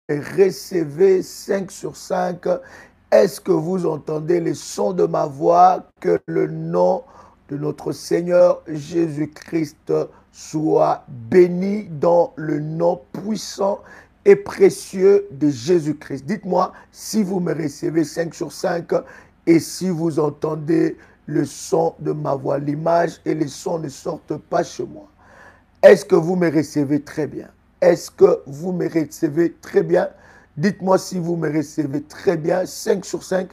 recevez 5 sur 5? Est-ce que vous entendez les sons de ma voix? Que le nom de notre Seigneur Jésus-Christ soit béni dans le nom puissant et précieux de Jésus-Christ. Dites-moi si vous me recevez 5 sur 5 et si vous entendez le son de ma voix. L'image et les sons ne sortent pas chez moi. Est-ce que vous me recevez très bien? Est-ce que vous me recevez très bien? Dites-moi si vous me recevez très bien. 5 sur 5.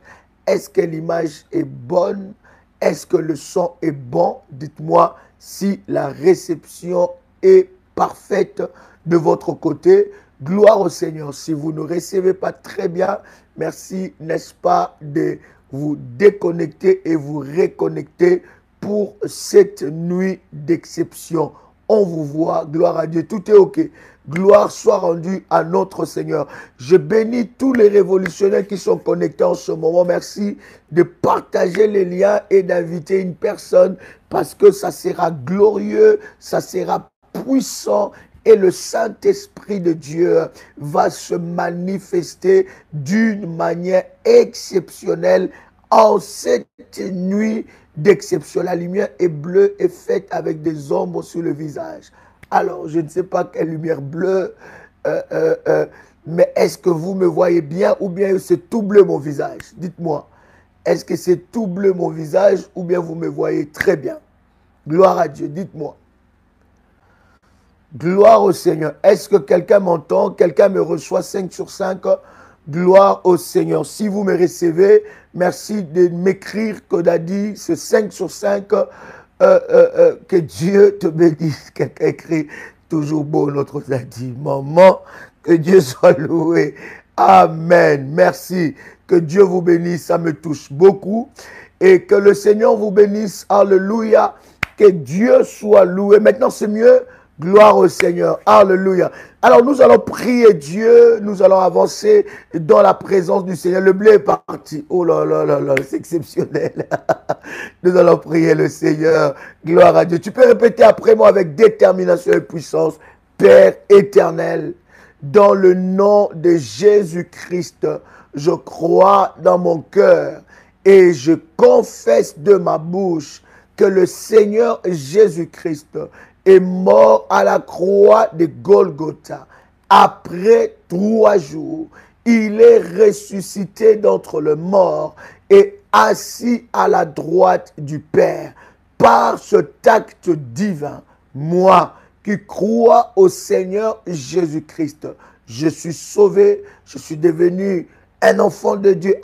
Est-ce que l'image est bonne? Est-ce que le son est bon? Dites-moi si la réception est parfaite de votre côté. Gloire au Seigneur. Si vous ne recevez pas très bien, merci, n'est-ce pas, de vous déconnecter et vous reconnecter pour cette nuit d'exception. On vous voit, gloire à Dieu, tout est OK. Gloire soit rendue à notre Seigneur. Je bénis tous les révolutionnaires qui sont connectés en ce moment. Merci de partager les liens et d'inviter une personne parce que ça sera glorieux, ça sera puissant et le Saint-Esprit de Dieu va se manifester d'une manière exceptionnelle en cette nuit d'exception. La lumière est bleue et faite avec des ombres sur le visage. Alors, je ne sais pas quelle lumière bleue, mais est-ce que vous me voyez bien ou bien c'est tout bleu mon visage? Dites-moi, est-ce que c'est tout bleu mon visage ou bien vous me voyez très bien? Gloire à Dieu, dites-moi. Gloire au Seigneur. Est-ce que quelqu'un m'entend? Quelqu'un me reçoit 5 sur 5? Gloire au Seigneur. Si vous me recevez, merci de m'écrire que Dadi, ce 5 sur 5, que Dieu te bénisse. Quelqu'un écrit toujours beau notre Dadi. Maman, que Dieu soit loué. Amen. Merci. Que Dieu vous bénisse. Ça me touche beaucoup. Et que le Seigneur vous bénisse. Alléluia. Que Dieu soit loué. Maintenant, c'est mieux. Gloire au Seigneur. Alléluia. Alors, nous allons prier Dieu. Nous allons avancer dans la présence du Seigneur. Le blé est parti. Oh là là là là, c'est exceptionnel. Nous allons prier le Seigneur. Gloire à Dieu. Tu peux répéter après moi avec détermination et puissance. Père éternel, dans le nom de Jésus-Christ, je crois dans mon cœur et je confesse de ma bouche que le Seigneur Jésus-Christ est mort à la croix de Golgotha. Après 3 jours, il est ressuscité d'entre les morts et assis à la droite du Père. Par cet acte divin, moi qui crois au Seigneur Jésus-Christ, je suis sauvé, je suis devenu un enfant de Dieu,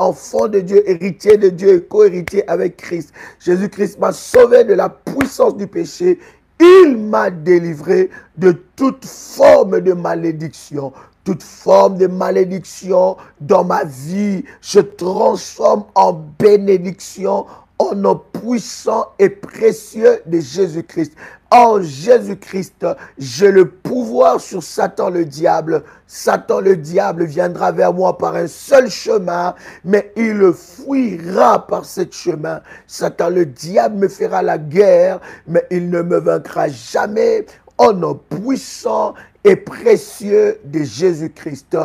héritier de Dieu et co-héritier avec Christ. Jésus-Christ m'a sauvé de la puissance du péché. Il m'a délivré de toute forme de malédiction. Toute forme de malédiction dans ma vie, je transforme en bénédiction au nom puissant et précieux de Jésus-Christ. En Jésus-Christ, j'ai le pouvoir sur Satan le diable. Satan le diable viendra vers moi par un seul chemin, mais il fuira par ce chemin. Satan le diable me fera la guerre, mais il ne me vaincra jamais. Au nom puissant et précieux de Jésus-Christ.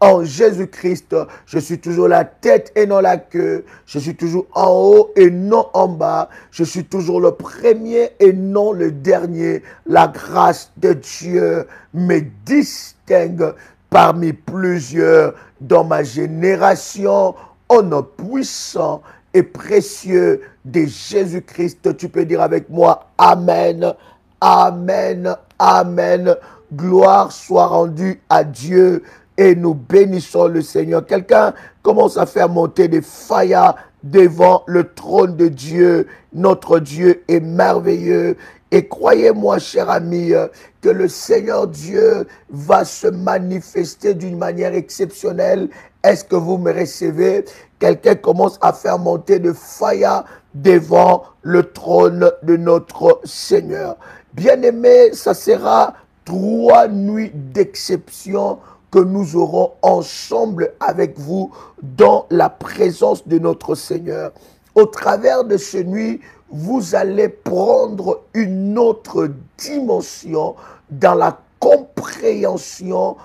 En Jésus-Christ, je suis toujours la tête et non la queue. Je suis toujours en haut et non en bas. Je suis toujours le premier et non le dernier. La grâce de Dieu me distingue parmi plusieurs dans ma génération. Au nom puissant et précieux de Jésus-Christ, tu peux dire avec moi Amen, Amen, Amen. Gloire soit rendue à Dieu. Et nous bénissons le Seigneur. Quelqu'un commence à faire monter des faillas devant le trône de Dieu. Notre Dieu est merveilleux. Et croyez-moi, cher ami, que le Seigneur Dieu va se manifester d'une manière exceptionnelle. Est-ce que vous me recevez? Quelqu'un commence à faire monter des faillas devant le trône de notre Seigneur. Bien-aimé, ça sera 3 nuits d'exception que nous aurons ensemble avec vous dans la présence de notre Seigneur. Au travers de ces nuits, vous allez prendre une autre dimension dans la compréhension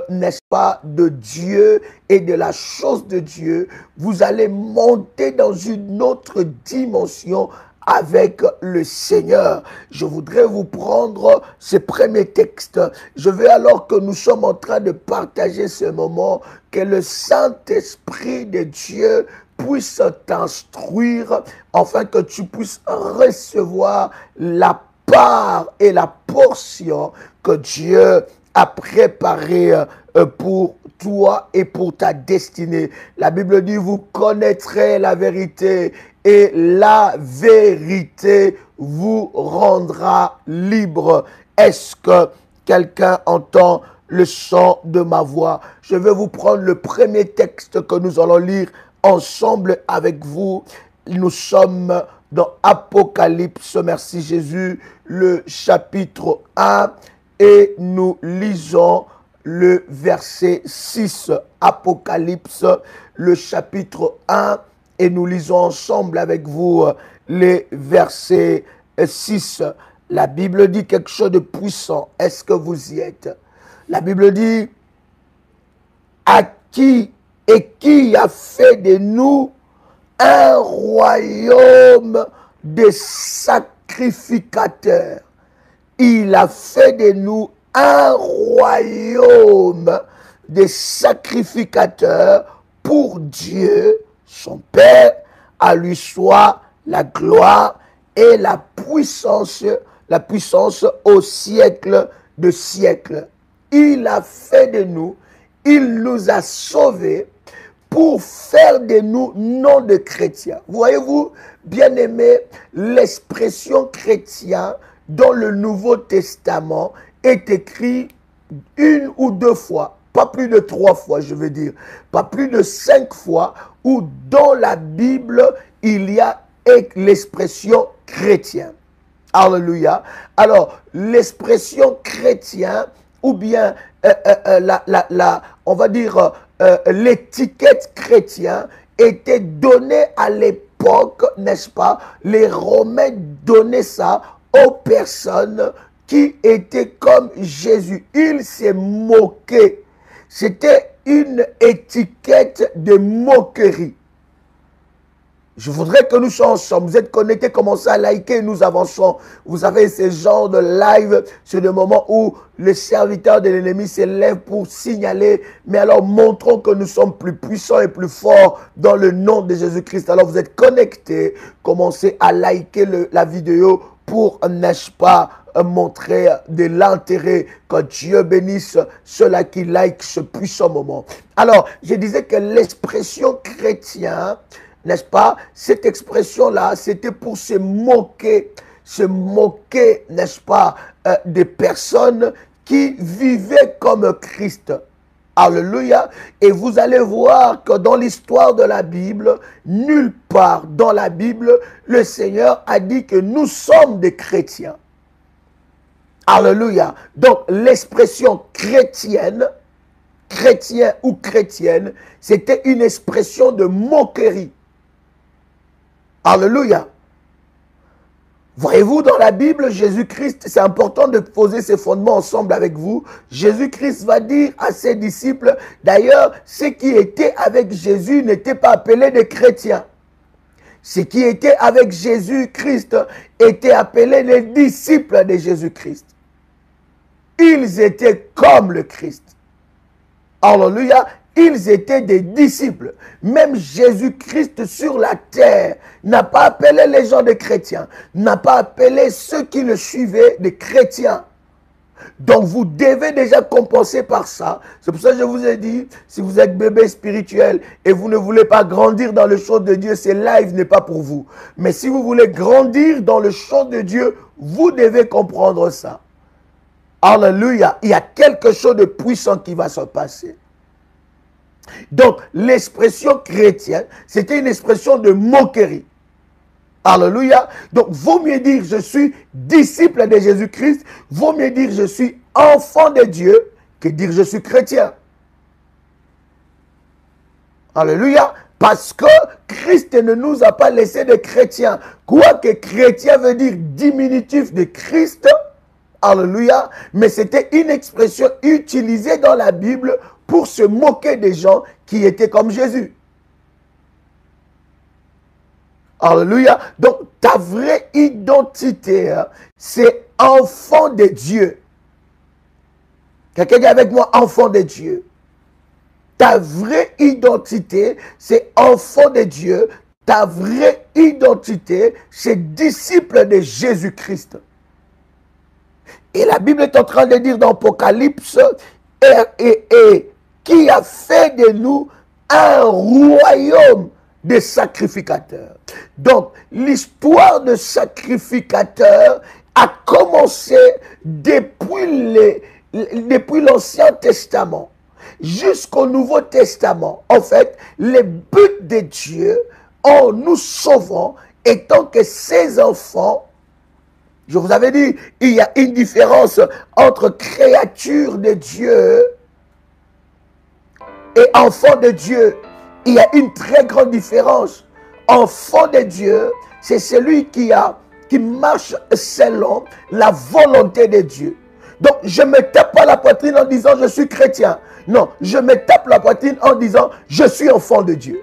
n'est-ce pas, de Dieu et de la chose de Dieu, vous allez monter dans une autre dimension avec le Seigneur. Je voudrais vous prendre ce premier texte. Je veux, alors que nous sommes en train de partager ce moment, que le Saint-Esprit de Dieu puisse t'instruire, afin que tu puisses recevoir la part et la portion que Dieu a préparée pour toi et pour ta destinée. La Bible dit, vous connaîtrez la vérité et la vérité vous rendra libre. Est-ce que quelqu'un entend le son de ma voix? Je vais vous prendre le premier texte que nous allons lire ensemble avec vous. Nous sommes dans Apocalypse, merci Jésus, le chapitre 1, et nous lisons le verset 6. Apocalypse, le chapitre 1, et nous lisons ensemble avec vous les versets 6. La Bible dit quelque chose de puissant. Est-ce que vous y êtes? La Bible dit, à qui et qui a fait de nous un royaume de sacrificateurs. Il a fait de nous un royaume de sacrificateurs pour Dieu, son Père. À lui soit la gloire et la puissance au siècle de siècle. Il a fait de nous, il nous a sauvés pour faire de nous nom de chrétiens. Voyez-vous, bien-aimés, l'expression chrétien dans le Nouveau Testament est écrit une ou deux fois, pas plus de 3 fois, je veux dire, pas plus de 5 fois, où dans la Bible, il y a l'expression chrétien. Alléluia. Alors, l'expression chrétien, ou bien on va dire l'étiquette chrétien était donnée à l'époque, n'est-ce pas? Les Romains donnaient ça aux personnes qui étaient comme Jésus. Ils se moquaient. C'était une étiquette de moquerie. Je voudrais que nous soyons ensemble. Vous êtes connectés, commencez à liker, nous avançons. Vous savez, ce genre de live, c'est le moment où le serviteur de l'ennemi s'élève pour signaler. Mais alors, montrons que nous sommes plus puissants et plus forts dans le nom de Jésus-Christ. Alors, vous êtes connectés, commencez à liker la vidéo pour, n'est-ce pas, montrer de l'intérêt. Que Dieu bénisse ceux-là qui like ce puissant moment. Alors, je disais que l'expression chrétien, n'est-ce pas? Cette expression-là, c'était pour se moquer, n'est-ce pas, des personnes qui vivaient comme Christ. Alléluia. Et vous allez voir que dans l'histoire de la Bible, nulle part dans la Bible, le Seigneur a dit que nous sommes des chrétiens. Alléluia. Donc, l'expression chrétienne, chrétien ou chrétienne, c'était une expression de moquerie. Alléluia. Voyez-vous, dans la Bible, Jésus-Christ, c'est important de poser ces fondements ensemble avec vous. Jésus-Christ va dire à ses disciples, d'ailleurs, ceux qui étaient avec Jésus n'étaient pas appelés des chrétiens. Ceux qui étaient avec Jésus-Christ étaient appelés les disciples de Jésus-Christ. Ils étaient comme le Christ. Alléluia. Ils étaient des disciples. Même Jésus-Christ sur la terre n'a pas appelé les gens des chrétiens, n'a pas appelé ceux qui le suivaient des chrétiens. Donc vous devez déjà compenser par ça. C'est pour ça que je vous ai dit, si vous êtes bébé spirituel et vous ne voulez pas grandir dans le champ de Dieu, ce live n'est pas pour vous. Mais si vous voulez grandir dans le champ de Dieu, vous devez comprendre ça. Alléluia. Il y a quelque chose de puissant qui va se passer. Donc, l'expression chrétienne, c'était une expression de moquerie. Alléluia. Donc, vaut mieux dire je suis disciple de Jésus-Christ, vaut mieux dire je suis enfant de Dieu, que dire je suis chrétien. Alléluia. Parce que Christ ne nous a pas laissé de chrétiens. Quoique chrétien veut dire diminutif de Christ. Alléluia. Mais c'était une expression utilisée dans la Bible pour se moquer des gens qui étaient comme Jésus. Alléluia. Donc, ta vraie identité, c'est enfant de Dieu. Quelqu'un dit avec moi, enfant de Dieu. Ta vraie identité, c'est enfant de Dieu. Ta vraie identité, c'est disciple de Jésus-Christ. Et la Bible est en train de dire dans Apocalypse, et qui a fait de nous un royaume de sacrificateurs. Donc, l'histoire de sacrificateurs a commencé depuis l'Ancien Testament jusqu'au Nouveau Testament. En fait, le but de Dieu en nous sauvant étant que ses enfants, je vous avais dit, il y a une différence entre créature de Dieu et enfant de Dieu. Il y a une très grande différence. Enfant de Dieu, c'est celui qui marche selon la volonté de Dieu. Donc, je ne me tape pas la poitrine en disant je suis chrétien. Non, je me tape la poitrine en disant je suis enfant de Dieu.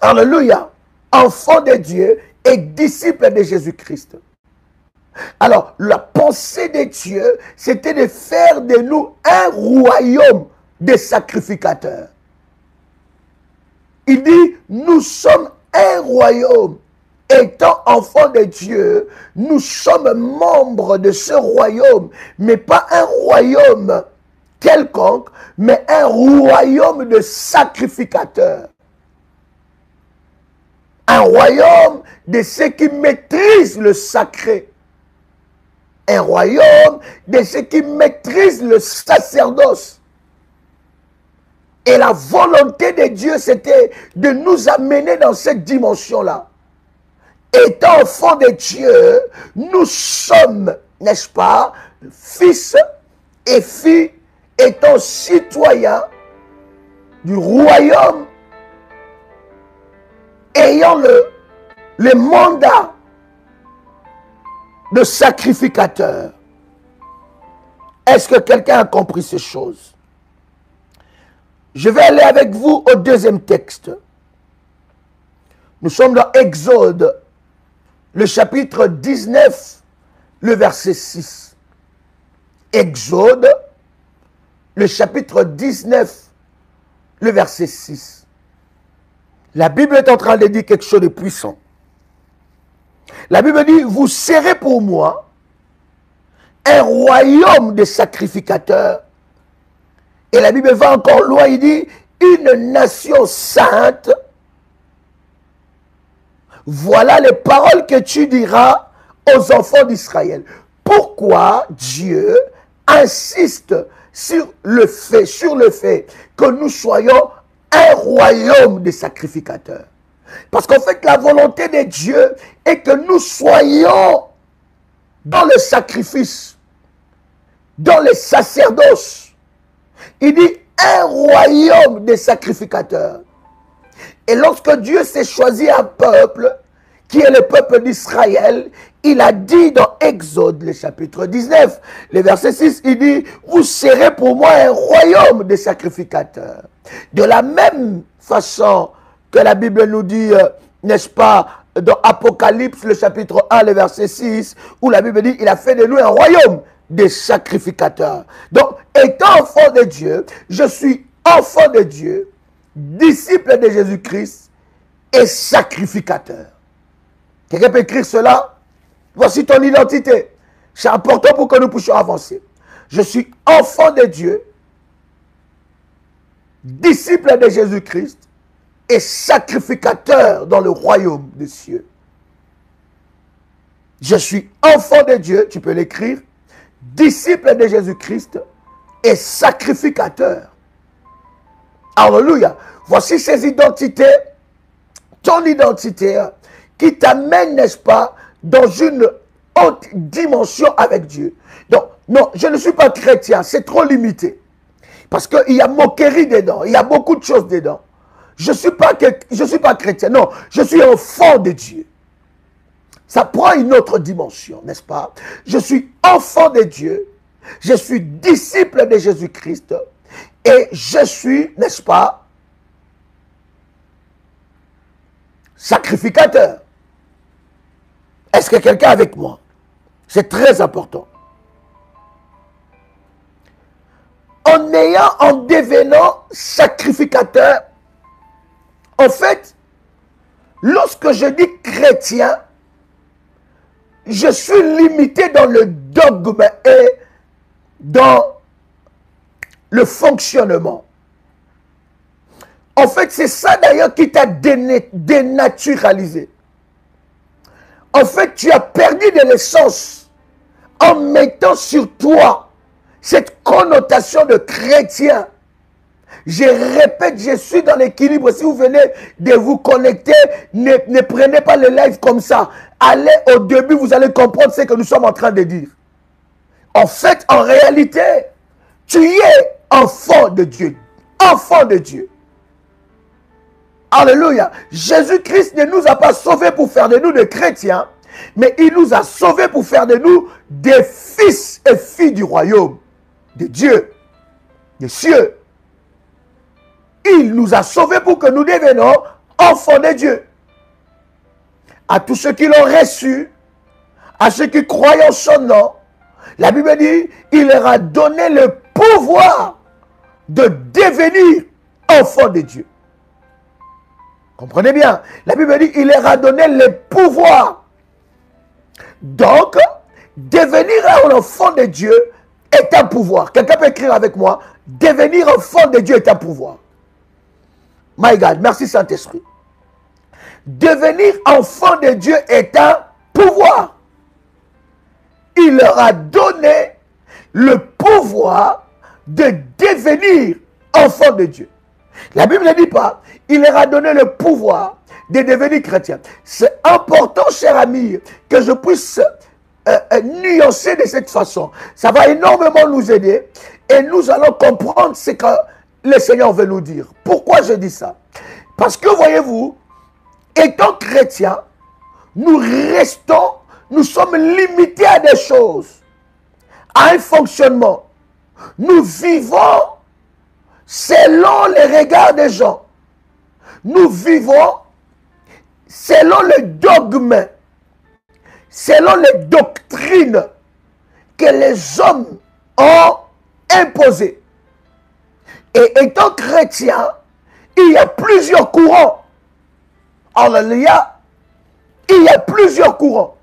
Alléluia. Enfant de Dieu et disciple de Jésus-Christ. Alors, la pensée de Dieu, c'était de faire de nous un royaume de sacrificateurs. Il dit, nous sommes un royaume. Étant enfants de Dieu, nous sommes membres de ce royaume, mais pas un royaume quelconque, mais un royaume de sacrificateurs. Un royaume de ceux qui maîtrisent le sacré. Un royaume de ceux qui maîtrisent le sacerdoce. Et la volonté de Dieu, c'était de nous amener dans cette dimension-là. Étant enfants de Dieu, nous sommes, n'est-ce pas, fils et filles, étant citoyens du royaume, ayant le mandat de sacrificateur. Est-ce que quelqu'un a compris ces choses? Je vais aller avec vous au deuxième texte. Nous sommes dans Exode, le chapitre 19, le verset 6. Exode, le chapitre 19, le verset 6. La Bible est en train de dire quelque chose de puissant. La Bible dit, vous serez pour moi un royaume de sacrificateurs. Et la Bible va encore loin, il dit, une nation sainte. Voilà les paroles que tu diras aux enfants d'Israël. Pourquoi Dieu insiste sur le fait que nous soyons un royaume de sacrificateurs? Parce qu'en fait, la volonté de Dieu est que nous soyons dans le sacrifice, dans le sacerdoce. Il dit un royaume de sacrificateurs. Et lorsque Dieu s'est choisi un peuple, qui est le peuple d'Israël, il a dit dans Exode, le chapitre 19, le verset 6, il dit, vous serez pour moi un royaume de sacrificateurs. De la même façon que la Bible nous dit, n'est-ce pas, dans Apocalypse, le chapitre 1, le verset 6, où la Bible dit, il a fait de nous un royaume des sacrificateurs. Donc, étant enfant de Dieu, je suis enfant de Dieu, disciple de Jésus-Christ et sacrificateur. Quelqu'un peut écrire cela? Voici ton identité. C'est important pour que nous puissions avancer. Je suis enfant de Dieu, disciple de Jésus-Christ et sacrificateur dans le royaume des cieux. Je suis enfant de Dieu, tu peux l'écrire, disciple de Jésus-Christ et sacrificateur. Alléluia. Voici ces identités, ton identité, qui t'amène, n'est-ce pas, dans une haute dimension avec Dieu. Donc, non, je ne suis pas chrétien, c'est trop limité. Parce qu'il y a moquerie dedans, il y a beaucoup de choses dedans. Je ne suis pas chrétien, non, je suis enfant de Dieu. ça prend une autre dimension, n'est-ce pas? Je suis enfant de Dieu, je suis disciple de Jésus-Christ et je suis, n'est-ce pas, sacrificateur. Est-ce que quelqu'un est avec moi? C'est très important. En devenant sacrificateur, en fait, lorsque je dis chrétien, je suis limité dans le dogme et dans le fonctionnement. En fait, c'est ça d'ailleurs qui t'a dénaturalisé. En fait, tu as perdu de l'essence en mettant sur toi cette connotation de chrétien. Je répète, je suis dans l'équilibre. Si vous venez de vous connecter, ne prenez pas le live comme ça. Allez au début, vous allez comprendre ce que nous sommes en train de dire. En fait, en réalité, tu es enfant de Dieu. Enfant de Dieu. Alléluia. Jésus-Christ ne nous a pas sauvés pour faire de nous des chrétiens, mais il nous a sauvés pour faire de nous des fils et filles du royaume de Dieu, des cieux. Il nous a sauvés pour que nous devenions enfants de Dieu. À tous ceux qui l'ont reçu, à ceux qui croient en son nom, la Bible dit, il leur a donné le pouvoir de devenir enfants de Dieu. Comprenez bien, la Bible dit, il leur a donné le pouvoir. Donc, devenir un enfant de Dieu est un pouvoir. Quelqu'un peut écrire avec moi, devenir enfant de Dieu est un pouvoir. My God, merci Saint-Esprit. Devenir enfant de Dieu est un pouvoir. Il leur a donné le pouvoir de devenir enfant de Dieu. La Bible ne dit pas, il leur a donné le pouvoir de devenir chrétien. C'est important, cher ami, que je puisse nuancer de cette façon. Ça va énormément nous aider et nous allons comprendre ce que le Seigneur veut nous dire. Pourquoi je dis ça? Parce que, voyez-vous, étant chrétiens, nous sommes limités à des choses, à un fonctionnement. Nous vivons selon les regards des gens. Nous vivons selon le dogme, selon les doctrines que les hommes ont imposées. Et étant chrétien, il y a plusieurs courants. Alléluia. Il y a plusieurs courants.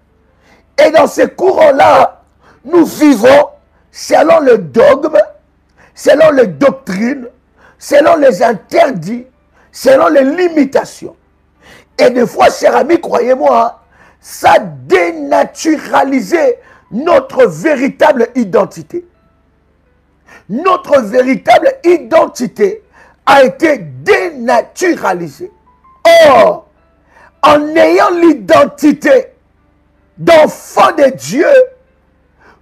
Et dans ces courants-là, nous vivons selon le dogme, selon les doctrines, selon les interdits, selon les limitations. Et des fois, chers amis, croyez-moi, ça a dénaturalisé notre véritable identité. Notre véritable identité a été dénaturalisée. Or, en ayant l'identité d'enfant de Dieu,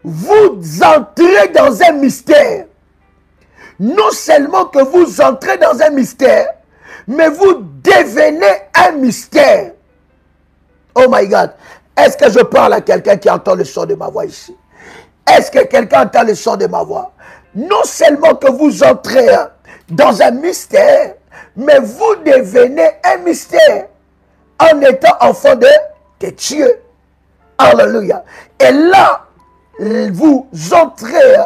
vous entrez dans un mystère. Non seulement que vous entrez dans un mystère, mais vous devenez un mystère. Oh my God. Est-ce que je parle à quelqu'un qui entend le son de ma voix ici? Est-ce que quelqu'un entend le son de ma voix? Non seulement que vous entrez dans un mystère, mais vous devenez un mystère en étant enfant de Dieu. Alléluia. Et là, vous entrez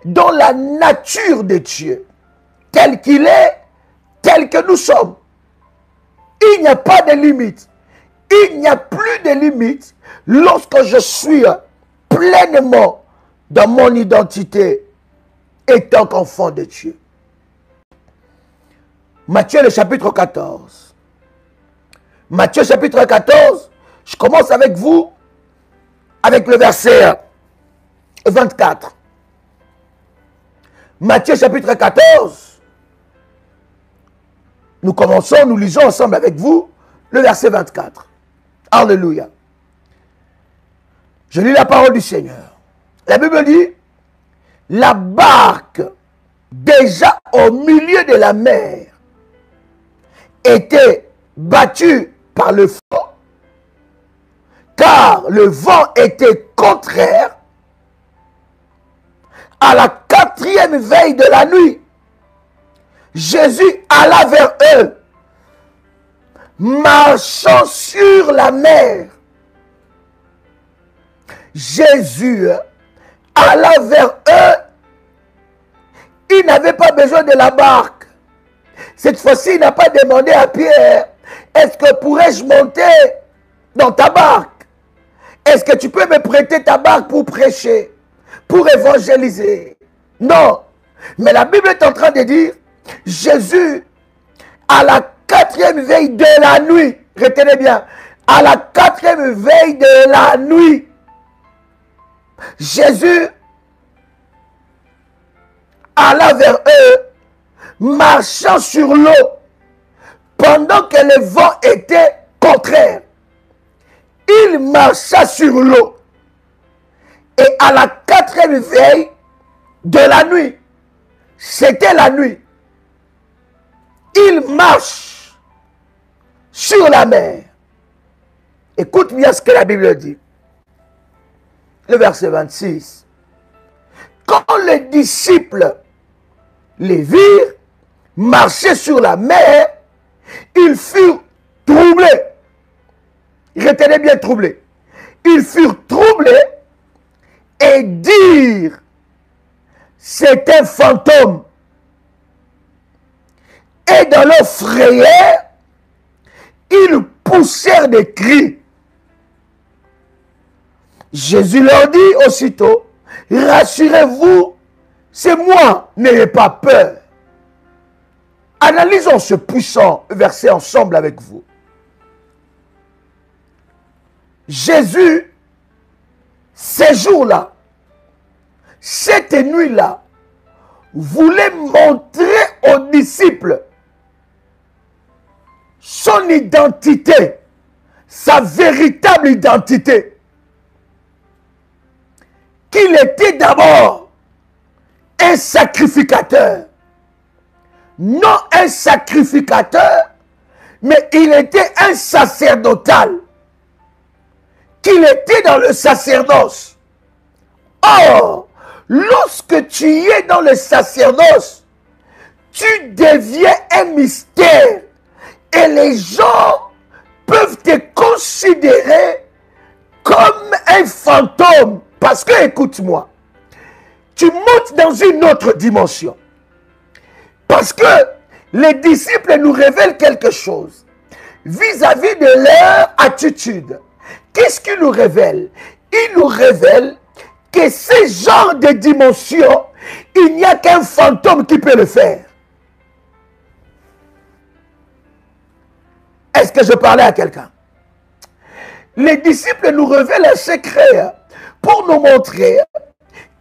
dans la nature de Dieu, tel qu'il est, tel que nous sommes. Il n'y a pas de limite. Il n'y a plus de limite lorsque je suis pleinement dans mon identité étant qu'enfant de Dieu. Matthieu le chapitre 14. Matthieu chapitre 14, je commence avec vous, avec le verset 24. Matthieu chapitre 14, nous commençons, nous lisons ensemble avec vous le verset 24. Alléluia. Je lis la parole du Seigneur. La Bible dit, la barque déjà au milieu de la mer était battue par le flot, car le vent était contraire, à la 4e veille de la nuit, Jésus alla vers eux, marchant sur la mer. Jésus alla vers eux. Il n'avait pas besoin de la barque. Cette fois-ci, il n'a pas demandé à Pierre, est-ce que pourrais-je monter dans ta barque? Est-ce que tu peux me prêter ta barque pour prêcher, pour évangéliser? Non. Mais la Bible est en train de dire, Jésus, à la 4e veille de la nuit, retenez bien, à la 4e veille de la nuit, Jésus alla vers eux, marchant sur l'eau, pendant que le vent était contraire. Il marcha sur l'eau. Et à la 4e veille de la nuit, c'était la nuit, il marche sur la mer. Écoute bien ce que la Bible dit. Le verset 26. Quand les disciples les virent marcher sur la mer, ils furent troublés. Retenez bien troublés. Ils furent troublés et dirent, c'est un fantôme. Et dans leur frayeur, ils poussèrent des cris. Jésus leur dit aussitôt, rassurez-vous, c'est moi, n'ayez pas peur. Analysons ce puissant verset ensemble avec vous. Jésus, ces jours-là, cette nuit-là, voulait montrer aux disciples son identité, sa véritable identité. Qu'il était d'abord un sacrificateur. Non un sacrificateur, mais il était un sacerdotal. Qu'il était dans le sacerdoce. Or, lorsque tu es dans le sacerdoce, tu deviens un mystère. Et les gens peuvent te considérer comme un fantôme. Parce que, écoute-moi, tu montes dans une autre dimension. Parce que les disciples nous révèlent quelque chose vis-à-vis de leur attitude. Qu'est-ce qu'ils nous révèlent? Ils nous révèlent que ce genre de dimension, il n'y a qu'un fantôme qui peut le faire. Est-ce que je parlais à quelqu'un? Les disciples nous révèlent un secret pour nous montrer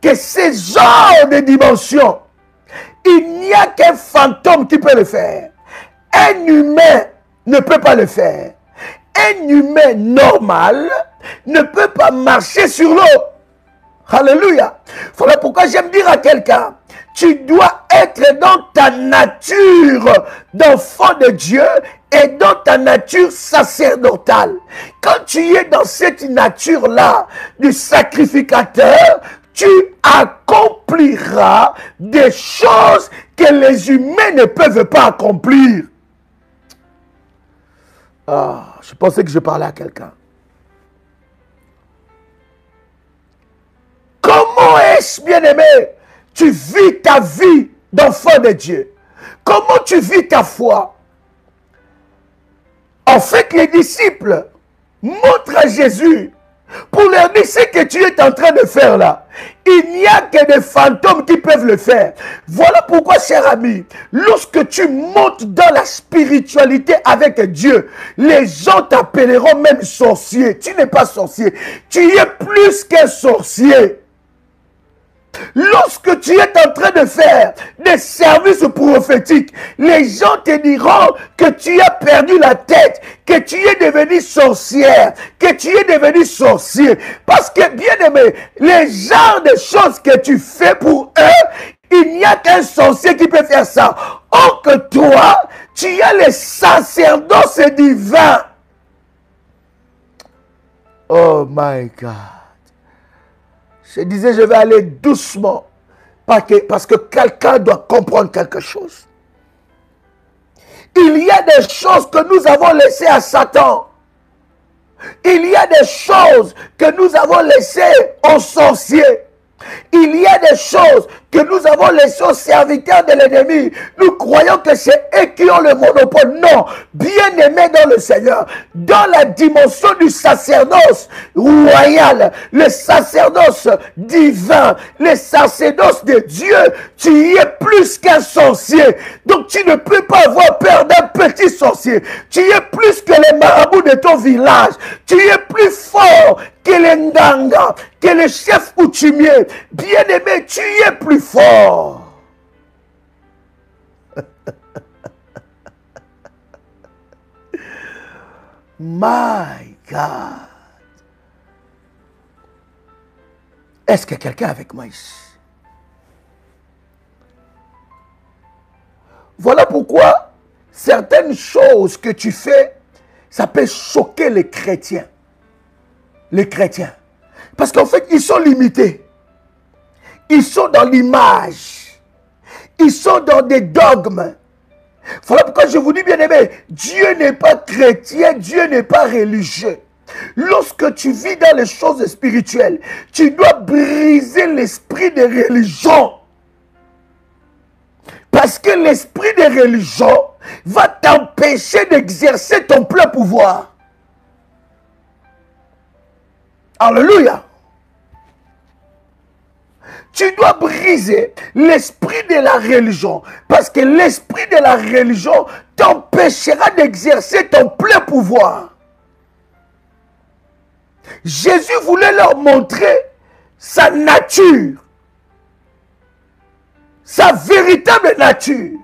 que ce genre de dimension, il n'y a qu'un fantôme qui peut le faire. Un humain ne peut pas le faire. Un humain normal ne peut pas marcher sur l'eau. Alléluia. Voilà pourquoi j'aime dire à quelqu'un, tu dois être dans ta nature d'enfant de Dieu et dans ta nature sacerdotale. Quand tu es dans cette nature-là du sacrificateur, tu accompliras des choses que les humains ne peuvent pas accomplir. Ah, je pensais que je parlais à quelqu'un. Comment est-ce, bien-aimé, tu vis ta vie d'enfant de Dieu? Comment tu vis ta foi? En fait, les disciples montrent à Jésus pour leur dire ce que tu es en train de faire là. Il n'y a que des fantômes qui peuvent le faire. Voilà pourquoi, cher ami, lorsque tu montes dans la spiritualité avec Dieu, les gens t'appelleront même sorcier. Tu n'es pas sorcier. Tu es plus qu'un sorcier. Lorsque tu es en train de faire des services prophétiques, les gens te diront que tu as perdu la tête, que tu es devenu sorcière, que tu es devenu sorcier. Parce que, bien aimé, les genres de choses que tu fais pour eux, il n'y a qu'un sorcier qui peut faire ça. Or que toi, tu as le sacerdoce divin. Oh my God. Je disais, je vais aller doucement. Parce que quelqu'un doit comprendre quelque chose. Il y a des choses que nous avons laissées à Satan. Il y a des choses que nous avons laissées aux sorciers. Il y a des choses que nous avons laissées aux serviteurs de l'ennemi. Nous croyons que c'est eux qui ont le monopole. Non, bien-aimés dans le Seigneur, dans la dimension du sacerdoce royal, le sacerdoce divin, le sacerdoce de Dieu, tu y es plus qu'un sorcier. Donc tu ne peux pas avoir peur d'un petit sorcier. Tu y es plus que les marabouts de ton village. Tu y es plus fort que les Ndanga, que les chefs coutumiers. Bien-aimé, tu y es plus fort. My God. Est-ce que quelqu'un est avec moi ici? Voilà pourquoi certaines choses que tu fais, ça peut choquer les chrétiens. Les chrétiens. Parce qu'en fait, ils sont limités. Ils sont dans l'image. Ils sont dans des dogmes. Voilà pourquoi je vous dis, bien aimé, Dieu n'est pas chrétien, Dieu n'est pas religieux. Lorsque tu vis dans les choses spirituelles, tu dois briser l'esprit de religion. Parce que l'esprit de religion va t'empêcher d'exercer ton plein pouvoir. Alléluia. Tu dois briser l'esprit de la religion. Parce que l'esprit de la religion t'empêchera d'exercer ton plein pouvoir. Jésus voulait leur montrer sa nature. Sa véritable nature.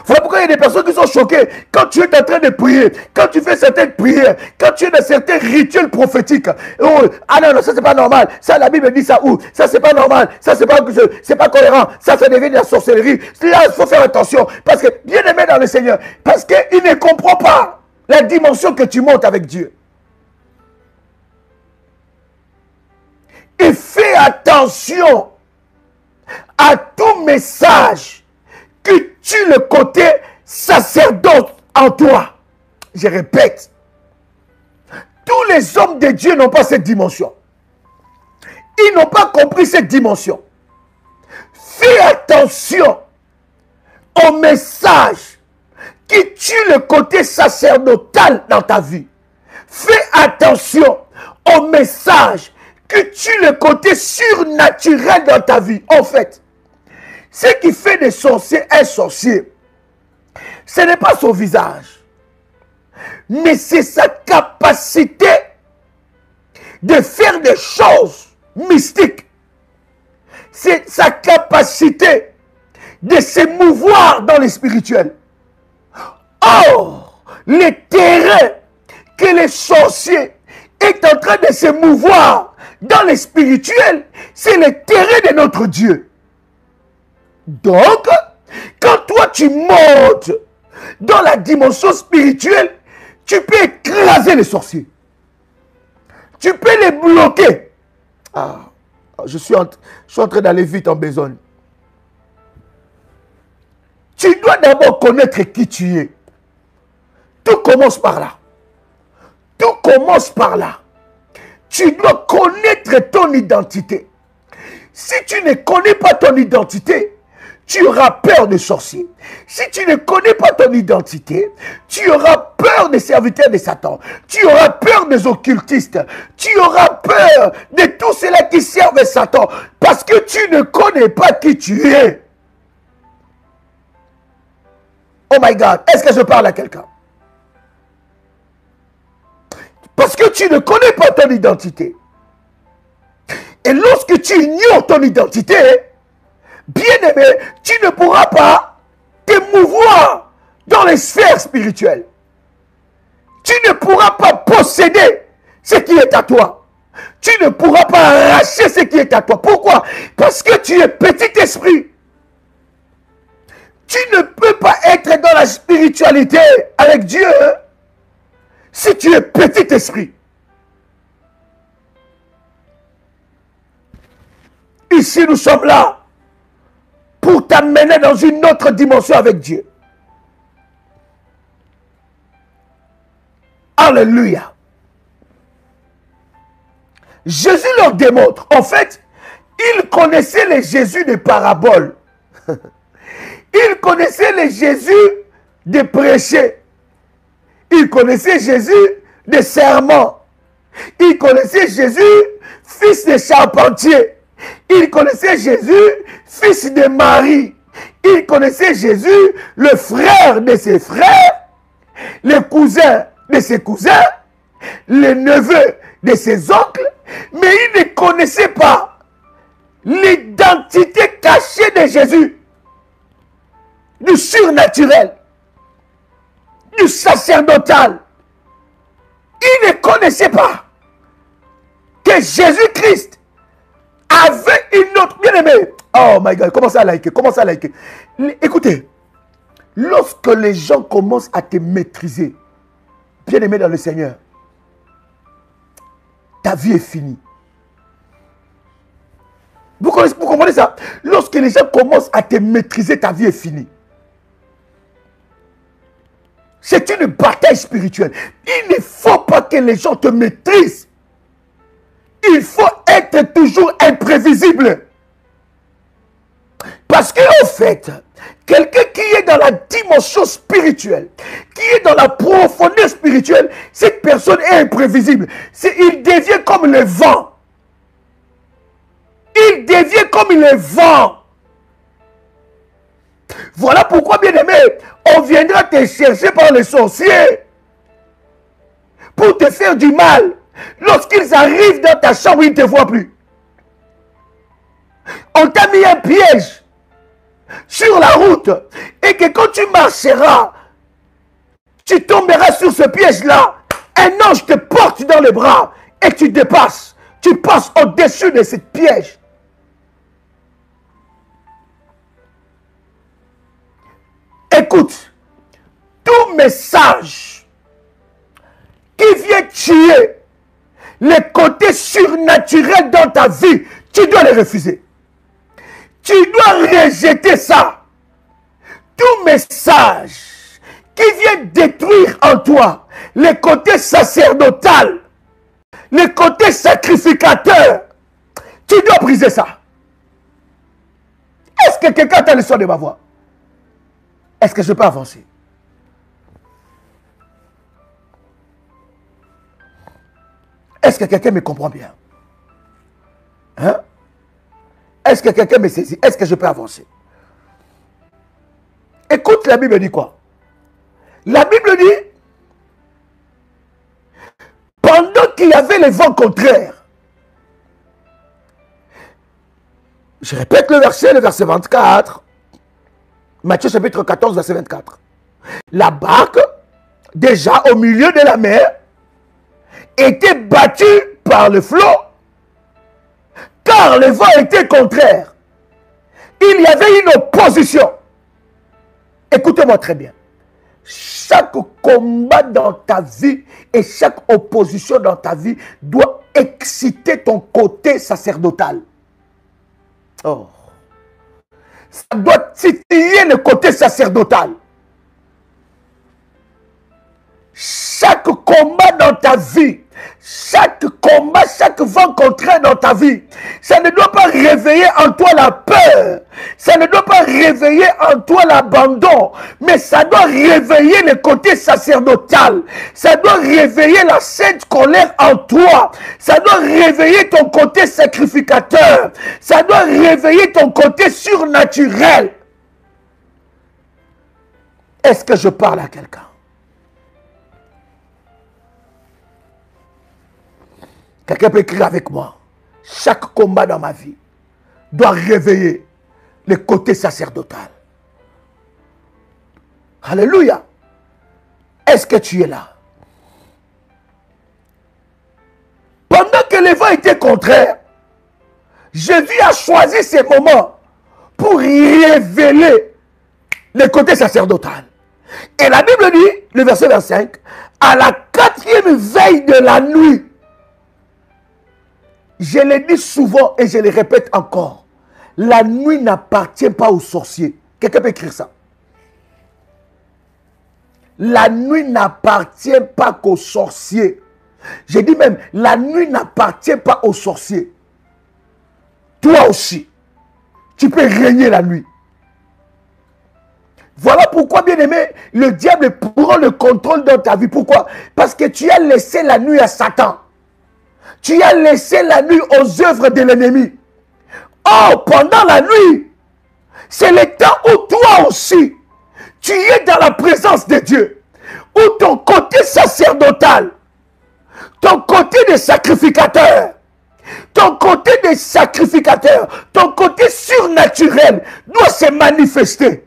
Voilà pourquoi il y a des personnes qui sont choquées quand tu es en train de prier, quand tu fais certaines prières, quand tu es dans certains rituels prophétiques. Oh, ah non, non, ça c'est pas normal. Ça, la Bible dit ça où? Ça c'est pas normal. Ça c'est pas cohérent. Ça devient de la sorcellerie. Là, il faut faire attention. Parce que, bien aimé dans le Seigneur, parce qu'il ne comprend pas la dimension que tu montes avec Dieu. Et fais attention à tout message qui tue le côté sacerdoce en toi. Je répète, tous les hommes de Dieu n'ont pas cette dimension. Ils n'ont pas compris cette dimension. Fais attention au message qui tue le côté sacerdotal dans ta vie. Fais attention au message qui tue le côté surnaturel dans ta vie. En fait, ce qui fait des sorciers un sorcier, ce n'est pas son visage, mais c'est sa capacité de faire des choses mystiques. C'est sa capacité de se mouvoir dans le spirituel. Or, le terrain que les sorciers est en train de se mouvoir dans le spirituel, c'est le terrain de notre Dieu. Donc, quand toi tu montes dans la dimension spirituelle, tu peux écraser les sorciers. Tu peux les bloquer. Ah, je suis en train d'aller vite en besogne. Tu dois d'abord connaître qui tu es. Tout commence par là. Tout commence par là. Tu dois connaître ton identité. Si tu ne connais pas ton identité, tu auras peur des sorciers. Si tu ne connais pas ton identité, tu auras peur des serviteurs de Satan. Tu auras peur des occultistes. Tu auras peur de tous ceux-là qui servent Satan. Parce que tu ne connais pas qui tu es. Oh my God, est-ce que je parle à quelqu'un? Parce que tu ne connais pas ton identité. Et lorsque tu ignores ton identité, bien-aimé, tu ne pourras pas te mouvoir dans les sphères spirituelles. Tu ne pourras pas posséder ce qui est à toi. Tu ne pourras pas arracher ce qui est à toi. Pourquoi? Parce que tu es petit esprit. Tu ne peux pas être dans la spiritualité avec Dieu si tu es petit esprit. Ici, nous sommes là pour t'amener dans une autre dimension avec Dieu. Alléluia. Jésus leur démontre. En fait, ils connaissaient les Jésus des paraboles. Ils connaissaient les Jésus des prêchés. Ils connaissaient Jésus des serments. Ils connaissaient Jésus, fils de charpentier. Ils connaissaient Jésus, fils de Marie. Ils connaissaient Jésus, le frère de ses frères, le cousin de ses cousins, le neveu de ses oncles, mais ils ne connaissaient pas l'identité cachée de Jésus, du surnaturel, du sacerdotal. Ils ne connaissaient pas que Jésus-Christ avait une autre... Bien aimé, oh my God, commence à liker, commence à liker. Écoutez, lorsque les gens commencent à te maîtriser, bien aimé dans le Seigneur, ta vie est finie. Vous comprenez ça? Lorsque les gens commencent à te maîtriser, ta vie est finie. C'est une bataille spirituelle. Il ne faut pas que les gens te maîtrisent. Il faut être toujours imprévisible. Parce qu'en fait, quelqu'un qui est dans la dimension spirituelle, qui est dans la profondeur spirituelle, cette personne est imprévisible. Il devient comme le vent. Il devient comme le vent. Voilà pourquoi, bien aimé, on viendra te chercher par les sorciers pour te faire du mal. Lorsqu'ils arrivent dans ta chambre, ils ne te voient plus. On t'a mis un piège sur la route et que quand tu marcheras, tu tomberas sur ce piège-là. Un ange te porte dans les bras et tu dépasses. Tu passes au-dessus de ce piège. Écoute, tout message qui vient tuer les côtés surnaturels dans ta vie, tu dois les refuser. Tu dois rejeter ça. Tout message qui vient détruire en toi les côtés sacerdotal, les côtés sacrificateurs, tu dois briser ça. Est-ce que quelqu'un t'a le son de ma voix? Est-ce que je peux avancer? Est-ce que quelqu'un me comprend bien? Hein? Est-ce que quelqu'un me saisit? Est-ce que je peux avancer? Écoute, la Bible dit quoi? La Bible dit, pendant qu'il y avait les vents contraires, je répète le verset 24, Matthieu chapitre 14, verset 24. La barque, déjà au milieu de la mer, était battue par le flot, car le vent était contraire. Il y avait une opposition. Écoutez-moi très bien. Chaque combat dans ta vie et chaque opposition dans ta vie doit exciter ton côté sacerdotal. Oh. Ça doit titiller le côté sacerdotal. Chaque combat dans ta vie, chaque combat, chaque vent contraire dans ta vie, ça ne doit pas réveiller en toi la peur, ça ne doit pas réveiller en toi l'abandon, mais ça doit réveiller le côté sacerdotal, ça doit réveiller la sainte colère en toi, ça doit réveiller ton côté sacrificateur, ça doit réveiller ton côté surnaturel. Est-ce que je parle à quelqu'un? Quelqu'un peut écrire avec moi. Chaque combat dans ma vie doit réveiller le côté sacerdotal. Alléluia. Est-ce que tu es là? Pendant que les vents étaient contraires, Jésus a choisi ces moments pour révéler le côté sacerdotal. Et la Bible dit, le verset 25, à la 4e veille de la nuit, je le dis souvent et je le répète encore. La nuit n'appartient pas aux sorciers. Quelqu'un peut écrire ça. La nuit n'appartient pas qu'aux sorciers. J'ai dit même, la nuit n'appartient pas aux sorciers. Toi aussi, tu peux régner la nuit. Voilà pourquoi, bien aimé, le diable prend le contrôle dans ta vie. Pourquoi? Parce que tu as laissé la nuit à Satan. Tu as laissé la nuit aux œuvres de l'ennemi. Oh, pendant la nuit, c'est le temps où toi aussi, tu es dans la présence de Dieu. Où ton côté sacerdotal, ton côté de sacrificateur, ton côté de sacrificateur, ton côté surnaturel doit se manifester.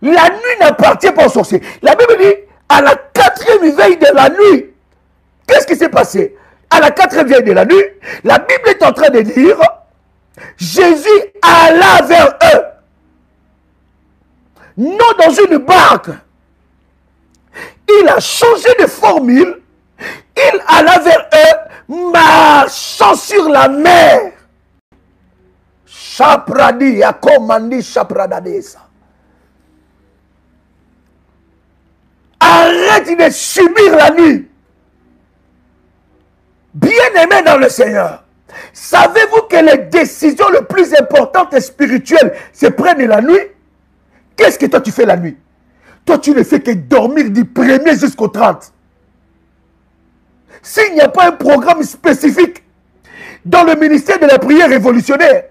La nuit n'appartient pas aux sorciers. La Bible dit, à la 4e veille de la nuit, qu'est-ce qui s'est passé? À la 4e veille de la nuit, la Bible est en train de dire, Jésus alla vers eux. Non dans une barque. Il a changé de formule. Il alla vers eux, marchant sur la mer. Chapradi, Yakomandi Chapradadesa. Arrête de subir la nuit. Bien-aimé dans le Seigneur, savez-vous que les décisions les plus importantes et spirituelles se prennent la nuit? Qu'est-ce que toi tu fais la nuit? Toi tu ne fais que dormir du 1er jusqu'au 30. S'il n'y a pas un programme spécifique dans le ministère de la prière révolutionnaire,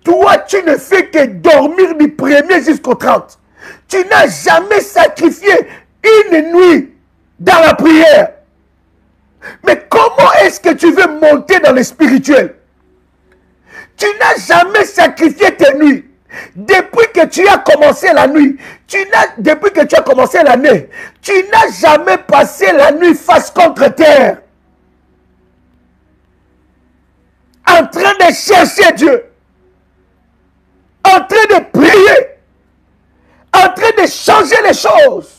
toi tu ne fais que dormir du 1er jusqu'au 30. Tu n'as jamais sacrifié une nuit dans la prière. Mais comment est-ce que tu veux monter dans le spirituel? Tu n'as jamais sacrifié tes nuits. Depuis que tu as commencé la nuit, depuis que tu as commencé l'année, tu n'as jamais passé la nuit face contre terre. En train de chercher Dieu. En train de prier. En train de changer les choses.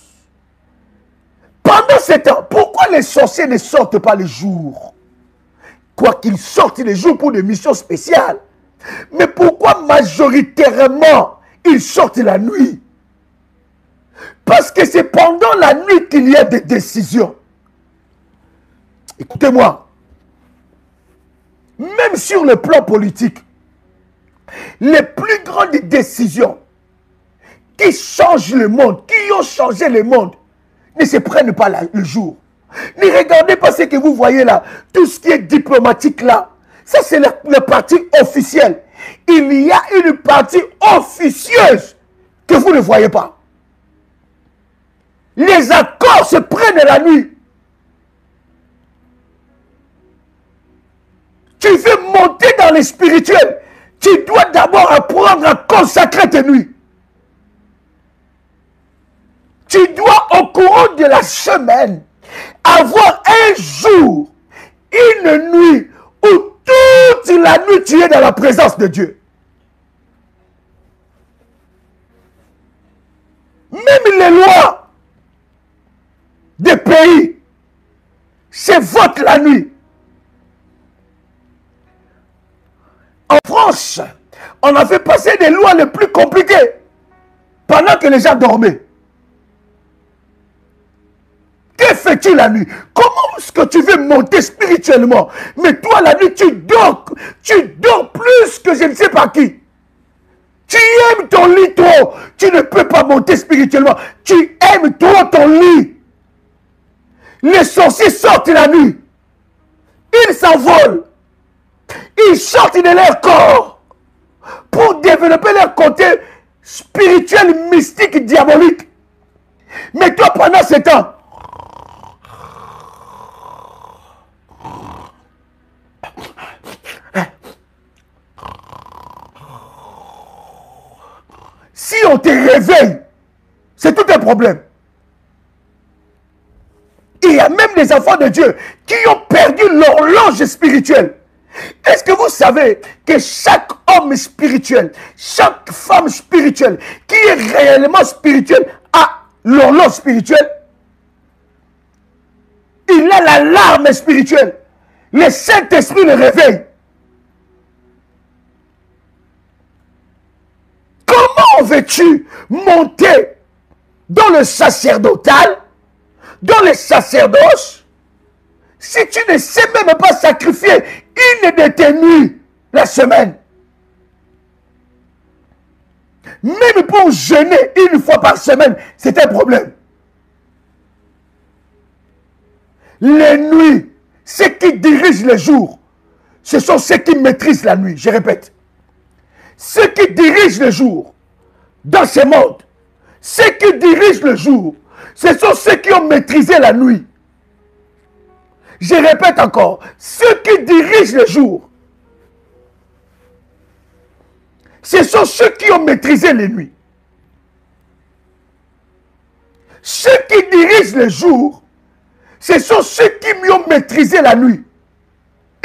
Pendant ce temps, pourquoi les sorciers ne sortent pas les jours? Quoi qu'ils sortent les jours pour des missions spéciales. Mais pourquoi majoritairement ils sortent la nuit? Parce que c'est pendant la nuit qu'il y a des décisions. Écoutez-moi. Même sur le plan politique, les plus grandes décisions qui changent le monde, qui ont changé le monde, ne se prennent pas le jour. Ne regardez pas ce que vous voyez là. Tout ce qui est diplomatique là. Ça, c'est la partie officielle. Il y a une partie officieuse que vous ne voyez pas. Les accords se prennent la nuit. Tu veux monter dans le spirituel. Tu dois d'abord apprendre à consacrer tes nuits. Tu dois, au courant de la semaine, avoir un jour, une nuit, où toute la nuit tu es dans la présence de Dieu. Même les lois des pays se votent la nuit. En France, on a fait passer des lois les plus compliquées pendant que les gens dormaient. Que fais-tu la nuit? Comment est-ce que tu veux monter spirituellement? Mais toi, la nuit, tu dors plus que je ne sais pas qui. Tu aimes ton lit trop. Tu ne peux pas monter spirituellement. Tu aimes trop ton lit. Les sorciers sortent la nuit. Ils s'envolent. Ils sortent de leur corps pour développer leur côté spirituel, mystique, diabolique. Mais toi, pendant ce temps, si on te réveille, c'est tout un problème. Il y a même des enfants de Dieu qui ont perdu l'horloge spirituelle. Est-ce que vous savez que chaque homme spirituel, chaque femme spirituelle qui est réellement spirituelle a l'horloge spirituelle? Il a l'alarme spirituelle. Le Saint-Esprit le réveille. comment veux-tu monter dans le sacerdotal, dans les sacerdoces, si tu ne sais même pas sacrifier une de tes nuits la semaine? Même pour jeûner une fois par semaine, c'est un problème. Les nuits, ceux qui dirigent les jours, ce sont ceux qui maîtrisent la nuit. Je répète. Ceux qui dirigent le jour dans ce monde, ceux qui dirigent le jour, ce sont ceux qui ont maîtrisé la nuit. Je répète encore, ceux qui dirigent le jour, ce sont ceux qui ont maîtrisé les nuits. Ceux qui dirigent le jour, ce sont ceux qui ont maîtrisé la nuit.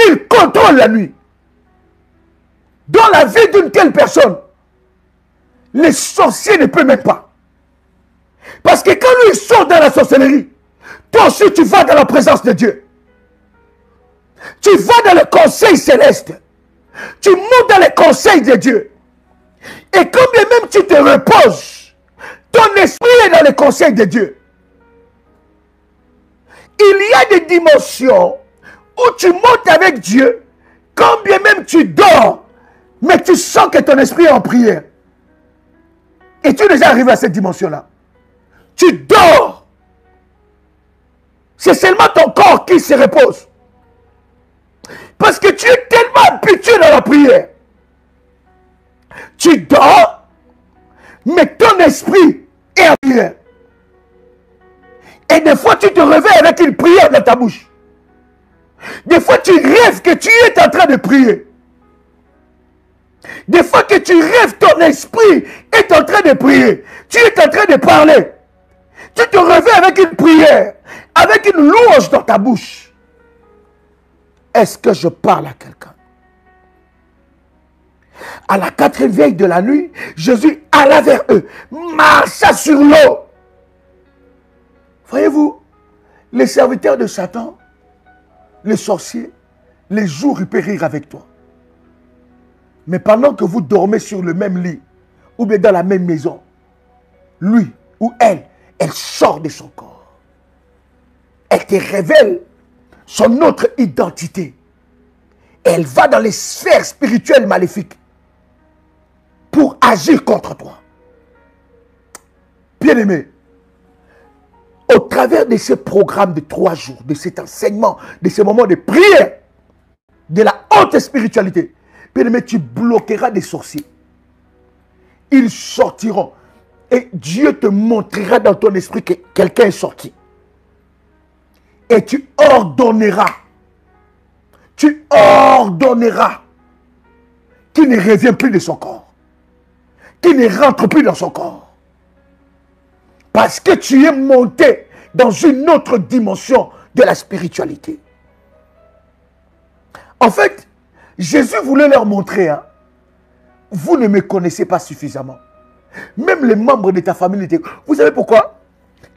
Ils contrôlent la nuit. Dans la vie d'une telle personne, les sorciers ne peuvent même pas. Parce que quand lui sort dans la sorcellerie, toi aussi tu vas dans la présence de Dieu. Tu vas dans le conseil céleste. Tu montes dans les conseils de Dieu. Et quand bien même tu te reposes, ton esprit est dans les conseils de Dieu. Il y a des dimensions où tu montes avec Dieu, quand bien même tu dors, mais tu sens que ton esprit est en prière. Et tu es déjà arrivé à cette dimension-là. Tu dors. C'est seulement ton corps qui se repose. Parce que tu es tellement habitué dans la prière. Tu dors, mais ton esprit est en prière. Et des fois, tu te réveilles avec une prière dans ta bouche. Des fois, tu rêves que tu es en train de prier. Des fois que tu rêves, ton esprit est en train de prier. Tu es en train de parler. Tu te réveilles avec une prière, avec une louange dans ta bouche. Est-ce que je parle à quelqu'un? À la 4e veille de la nuit, Jésus alla vers eux, marcha sur l'eau. Voyez-vous, les serviteurs de Satan, les sorciers, les jours ils périrent avec toi. Mais pendant que vous dormez sur le même lit, ou bien dans la même maison, lui ou elle sort de son corps. Elle te révèle son autre identité. Elle va dans les sphères spirituelles maléfiques pour agir contre toi. Bien-aimé, au travers de ce programme de 3 jours, de cet enseignement, de ce moment de prière, de la haute spiritualité, bien-aimé, tu bloqueras des sorciers. Ils sortiront. Et Dieu te montrera dans ton esprit que quelqu'un est sorti. Et tu ordonneras qu'il ne revient plus de son corps. Qu'il ne rentre plus dans son corps. Parce que tu es monté dans une autre dimension de la spiritualité. En fait, Jésus voulait leur montrer, hein, vous ne me connaissez pas suffisamment. Même les membres de ta famille n'étaient... Vous savez pourquoi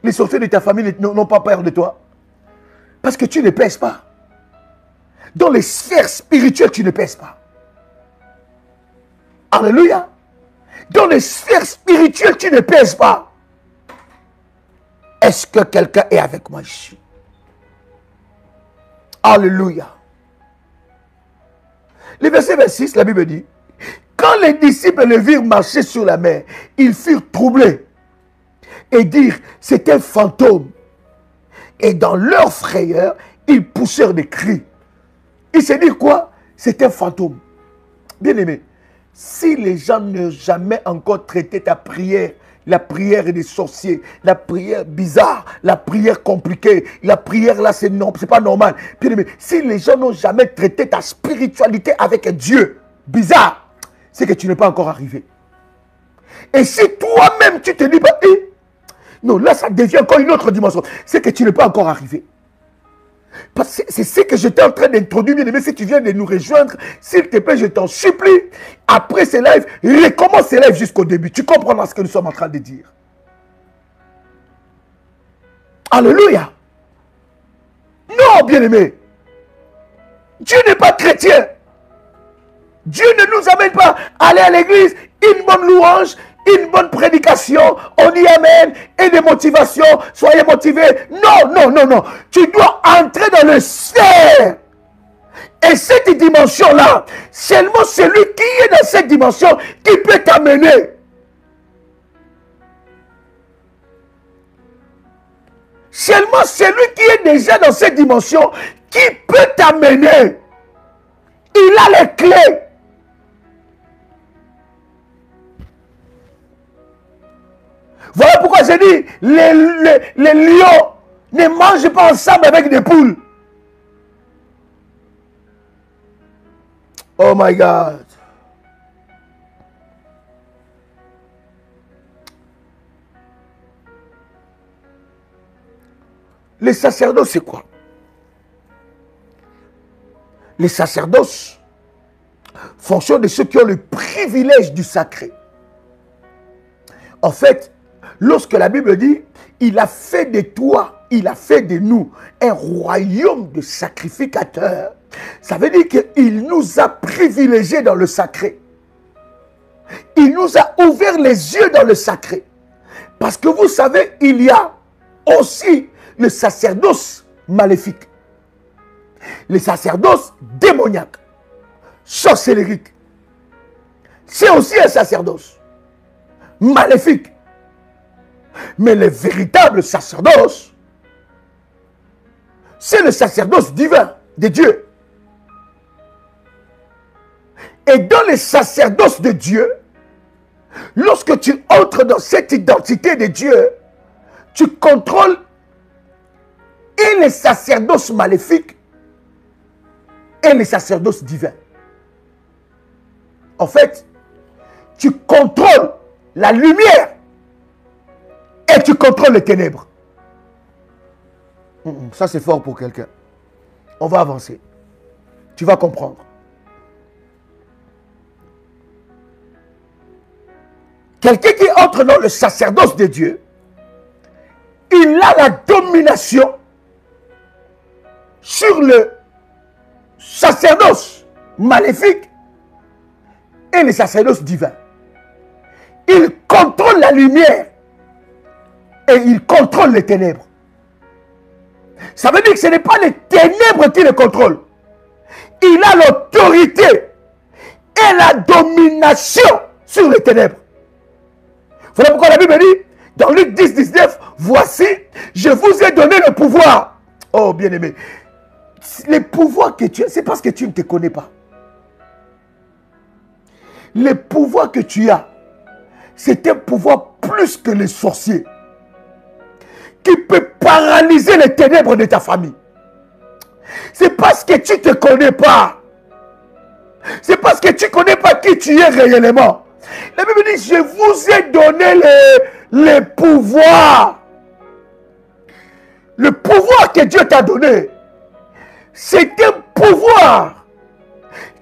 les sorciers de ta famille n'ont pas peur de toi? Parce que tu ne pèses pas. Dans les sphères spirituelles, tu ne pèses pas. Alléluia. Dans les sphères spirituelles, tu ne pèses pas. Est-ce que quelqu'un est avec moi ici? Alléluia. Le verset 26, la Bible dit, quand les disciples le virent marcher sur la mer, ils furent troublés et dirent, c'est un fantôme. Et dans leur frayeur, ils poussèrent des cris. Ils se disent quoi? C'est un fantôme. Bien aimé, si les gens n'ont jamais encore traité ta prière, la prière des sorciers, la prière bizarre, la prière compliquée, la prière là c'est pas normal. Bien aimé, si les gens n'ont jamais traité ta spiritualité avec Dieu bizarre, c'est que tu n'es pas encore arrivé. Et si toi-même tu te dis, bah, non, là ça devient encore une autre dimension, c'est que tu n'es pas encore arrivé. Parce que c'est ce que j'étais en train d'introduire, bien aimé. Si tu viens de nous rejoindre, s'il te plaît, je t'en supplie, après ces lives, recommence ces lives jusqu'au début. Tu comprendras ce que nous sommes en train de dire. Alléluia. Non, bien aimé. Dieu n'est pas chrétien. Dieu ne nous amène pas à aller à l'église, une bonne louange, une bonne prédication, on dit Amen, et des motivations, soyez motivés. Non, non, non, non. Tu dois entrer dans le sphère. Et cette dimension-là, seulement celui qui est dans cette dimension qui peut t'amener. Seulement celui qui est déjà dans cette dimension qui peut t'amener. Il a les clés. Voilà pourquoi j'ai dit, les lions ne mangent pas ensemble avec des poules. Oh my God. Les sacerdoces, c'est quoi? Les sacerdoces, fonction de ceux qui ont le privilège du sacré. En fait, lorsque la Bible dit, il a fait de toi, il a fait de nous un royaume de sacrificateurs, ça veut dire qu'il nous a privilégiés dans le sacré. Il nous a ouvert les yeux dans le sacré. Parce que vous savez, il y a aussi le sacerdoce maléfique. Le sacerdoce démoniaque, sorcellerique. C'est aussi un sacerdoce maléfique. Mais le véritable sacerdoce, c'est le sacerdoce divin de Dieu. Et dans les sacerdoces de Dieu, lorsque tu entres dans cette identité de Dieu, tu contrôles et les sacerdoces maléfiques et les sacerdoces divins. En fait, tu contrôles la lumière et tu contrôles les ténèbres. Ça, c'est fort pour quelqu'un. On va avancer. Tu vas comprendre. Quelqu'un qui entre dans le sacerdoce de Dieu, il a la domination sur le sacerdoce maléfique et le sacerdoce divin. Il contrôle la lumière et il contrôle les ténèbres. Ça veut dire que ce n'est pas les ténèbres qui le contrôlent. Il a l'autorité et la domination sur les ténèbres. Voilà pourquoi la Bible dit, dans Luc 10, 19, voici, je vous ai donné le pouvoir. Oh, bien-aimé, les pouvoirs que tu as, c'est parce que tu ne te connais pas. Les pouvoirs que tu as, c'est un pouvoir plus que les sorciers qui peut paralyser les ténèbres de ta famille. C'est parce que tu ne te connais pas. C'est parce que tu ne connais pas qui tu es réellement. La Bible dit, je vous ai donné les pouvoirs. Le pouvoir que Dieu t'a donné, c'est un pouvoir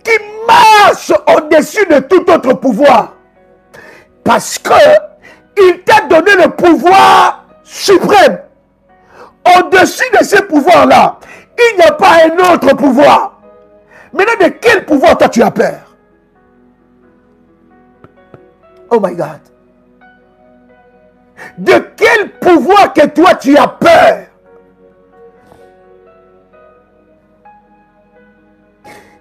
qui marche au-dessus de tout autre pouvoir. Parce qu'il t'a donné le pouvoir suprême. Au-dessus de ce pouvoir-là, il n'y a pas un autre pouvoir. Maintenant, de quel pouvoir toi tu as peur? Oh my God. De quel pouvoir que toi tu as peur?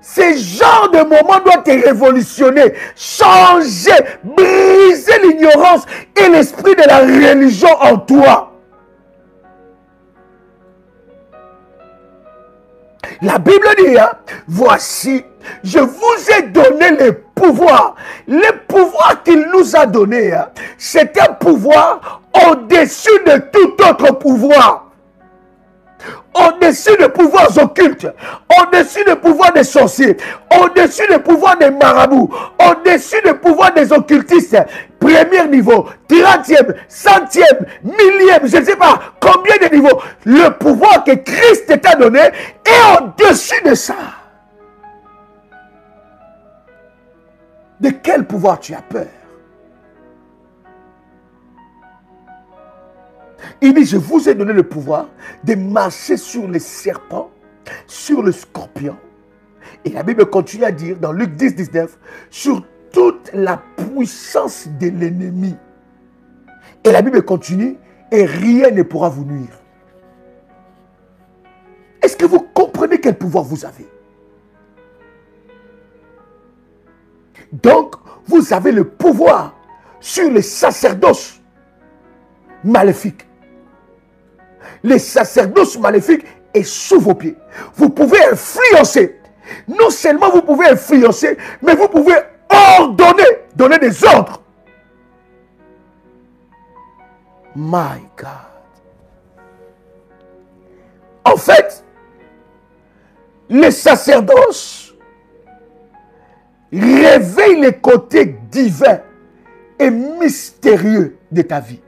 Ce genre de moment doit te révolutionner, changer, briser l'ignorance et l'esprit de la religion en toi. La Bible dit, hein, voici, je vous ai donné les pouvoirs. Les pouvoirs qu'il nous a donnés, hein, c'est un pouvoir au-dessus de tout autre pouvoir. Au-dessus des pouvoirs occultes, au-dessus des pouvoirs des sorciers, au-dessus des pouvoirs des marabouts, au-dessus des pouvoirs des occultistes. Premier niveau, 30e, 100e, 1000e, je ne sais pas combien de niveaux. Le pouvoir que Christ t'a donné est au-dessus de ça. De quel pouvoir tu as peur? Il dit, je vous ai donné le pouvoir de marcher sur les serpents, sur le scorpion. Et la Bible continue à dire, dans Luc 10, 19, sur toute la puissance de l'ennemi. Et la Bible continue, et rien ne pourra vous nuire. Est-ce que vous comprenez quel pouvoir vous avez? Donc, vous avez le pouvoir sur les sacerdoces maléfiques. Les sacerdoces maléfiques est sous vos pieds. Vous pouvez influencer. Non seulement vous pouvez influencer, mais vous pouvez ordonner, donner des ordres. My God. En fait, les sacerdoces réveillent les côtés divins et mystérieux de ta vie.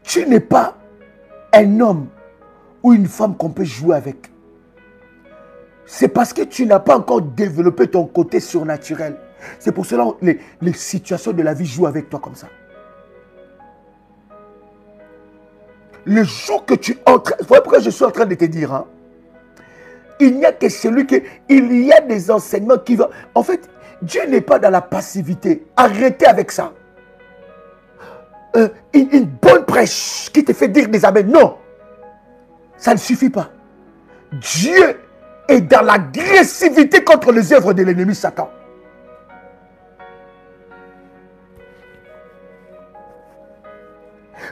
Tu n'es pas un homme ou une femme qu'on peut jouer avec. C'est parce que tu n'as pas encore développé ton côté surnaturel. C'est pour cela que les situations de la vie jouent avec toi comme ça. Le jour que tu entres, voilà pourquoi je suis en train de te dire, hein, il n'y a que celui qui... Il y a des enseignements qui vont... En fait, Dieu n'est pas dans la passivité. Arrêtez avec ça. Une bonne prêche qui te fait dire des amens. Non. Ça ne suffit pas. Dieu est dans l'agressivité contre les œuvres de l'ennemi Satan.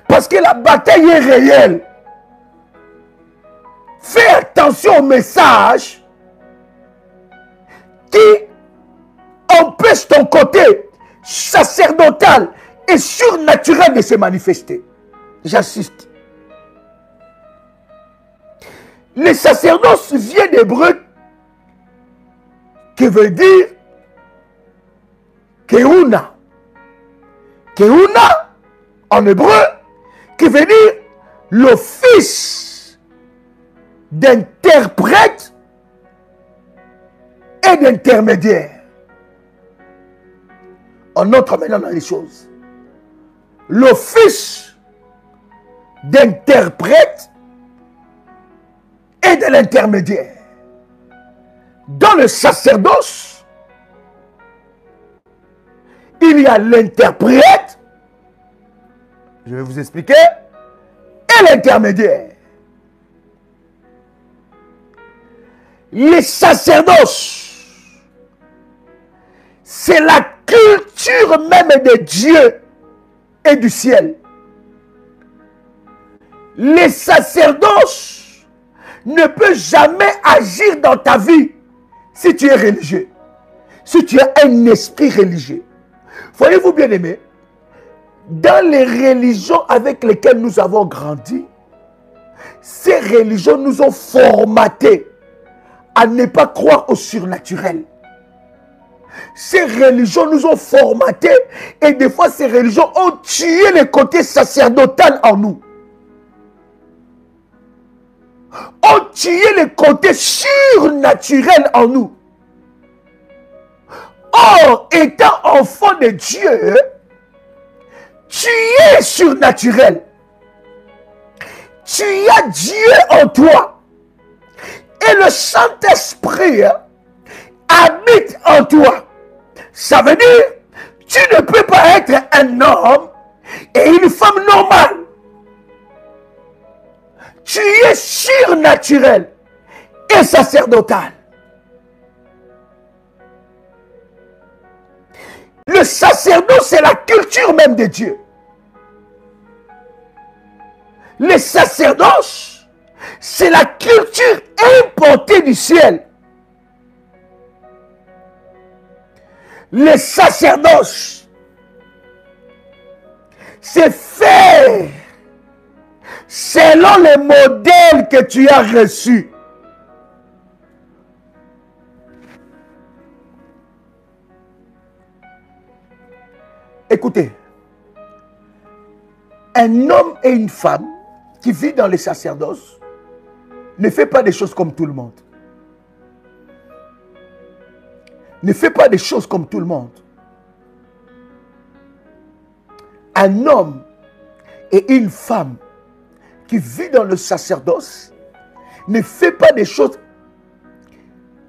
Parce que la bataille est réelle. Fais attention au message qui empêche ton côté sacerdotal et surnaturel de se manifester. J'insiste. Le sacerdoce vient d'hébreu qui veut dire Keuna. Keuna en hébreu qui veut dire l'office d'interprète et d'intermédiaire. On entre maintenant dans les choses. L'office d'interprète et de l'intermédiaire. Dans le sacerdoce, il y a l'interprète, je vais vous expliquer, et l'intermédiaire. Les sacerdoces, c'est la culture même de Dieu et du ciel. Les sacerdoces ne peuvent jamais agir dans ta vie si tu es religieux, si tu as un esprit religieux. Voyez-vous bien aimé, dans les religions avec lesquelles nous avons grandi, ces religions nous ont formatés à ne pas croire au surnaturel. Ces religions nous ont formatés et des fois ces religions ont tué le côté sacerdotal en nous. Ont tué le côté surnaturel en nous. Or, étant enfant de Dieu, tu es surnaturel. Tu as Dieu en toi. Et le Saint-Esprit habite en toi. Ça veut dire, tu ne peux pas être un homme et une femme normale. Tu es surnaturel et sacerdotal. Le sacerdoce, c'est la culture même de Dieu. Le sacerdoce, c'est la culture importée du ciel. Le sacerdoce, c'est faire selon les modèles que tu as reçus. Écoutez, un homme et une femme qui vivent dans les sacerdoces ne fait pas des choses comme tout le monde. Ne fait pas des choses comme tout le monde. Un homme et une femme qui vit dans le sacerdoce ne fait pas des choses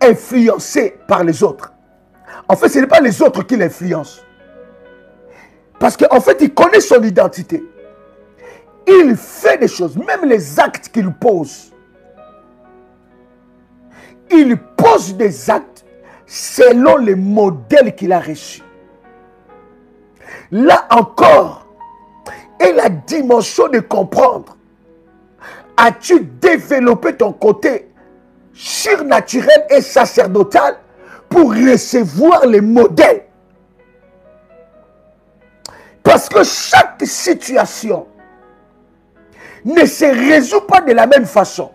influencées par les autres. En fait, ce n'est pas les autres qui l'influencent. Parce qu'en fait, il connaît son identité. Il fait des choses, même les actes qu'il pose. Il pose des actes selon les modèles qu'il a reçus. Là encore, est la dimension de comprendre. As-tu développé ton côté surnaturel et sacerdotal pour recevoir les modèles? Parce que chaque situation ne se résout pas de la même façon.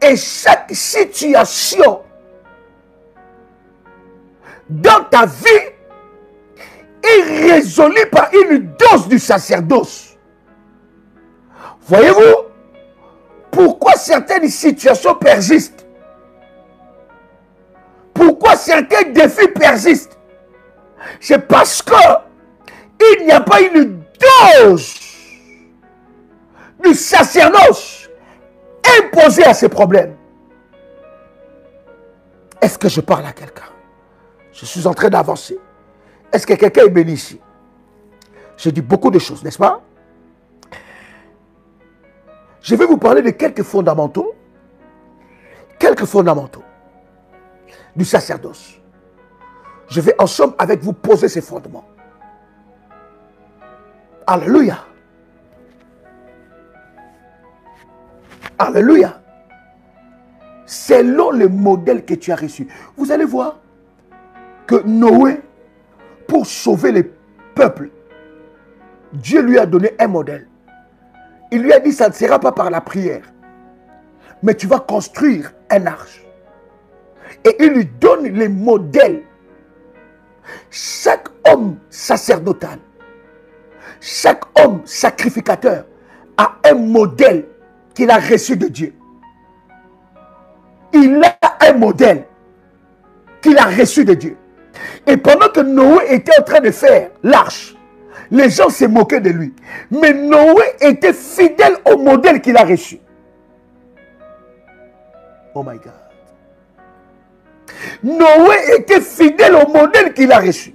Et chaque situation dans ta vie est résolue par une dose du sacerdoce. Voyez-vous, pourquoi certaines situations persistent? Pourquoi certains défis persistent? C'est parce que il n'y a pas une dose du sacerdoce imposée à ces problèmes. Est-ce que je parle à quelqu'un? Je suis en train d'avancer. Est-ce que quelqu'un est béni ici? Je dis beaucoup de choses, n'est-ce pas? Je vais vous parler de quelques fondamentaux du sacerdoce. Je vais ensemble avec vous poser ces fondements. Alléluia. Alléluia. Selon le modèle que tu as reçu. Vous allez voir que Noé, pour sauver les peuples, Dieu lui a donné un modèle. Il lui a dit, ça ne sera pas par la prière, mais tu vas construire un arche. Et il lui donne les modèles. Chaque homme sacerdotal, chaque homme sacrificateur a un modèle qu'il a reçu de Dieu. Il a un modèle qu'il a reçu de Dieu. Et pendant que Noé était en train de faire l'arche, les gens se moquaient de lui. Mais Noé était fidèle au modèle qu'il a reçu. Oh my God. Noé était fidèle au modèle qu'il a reçu.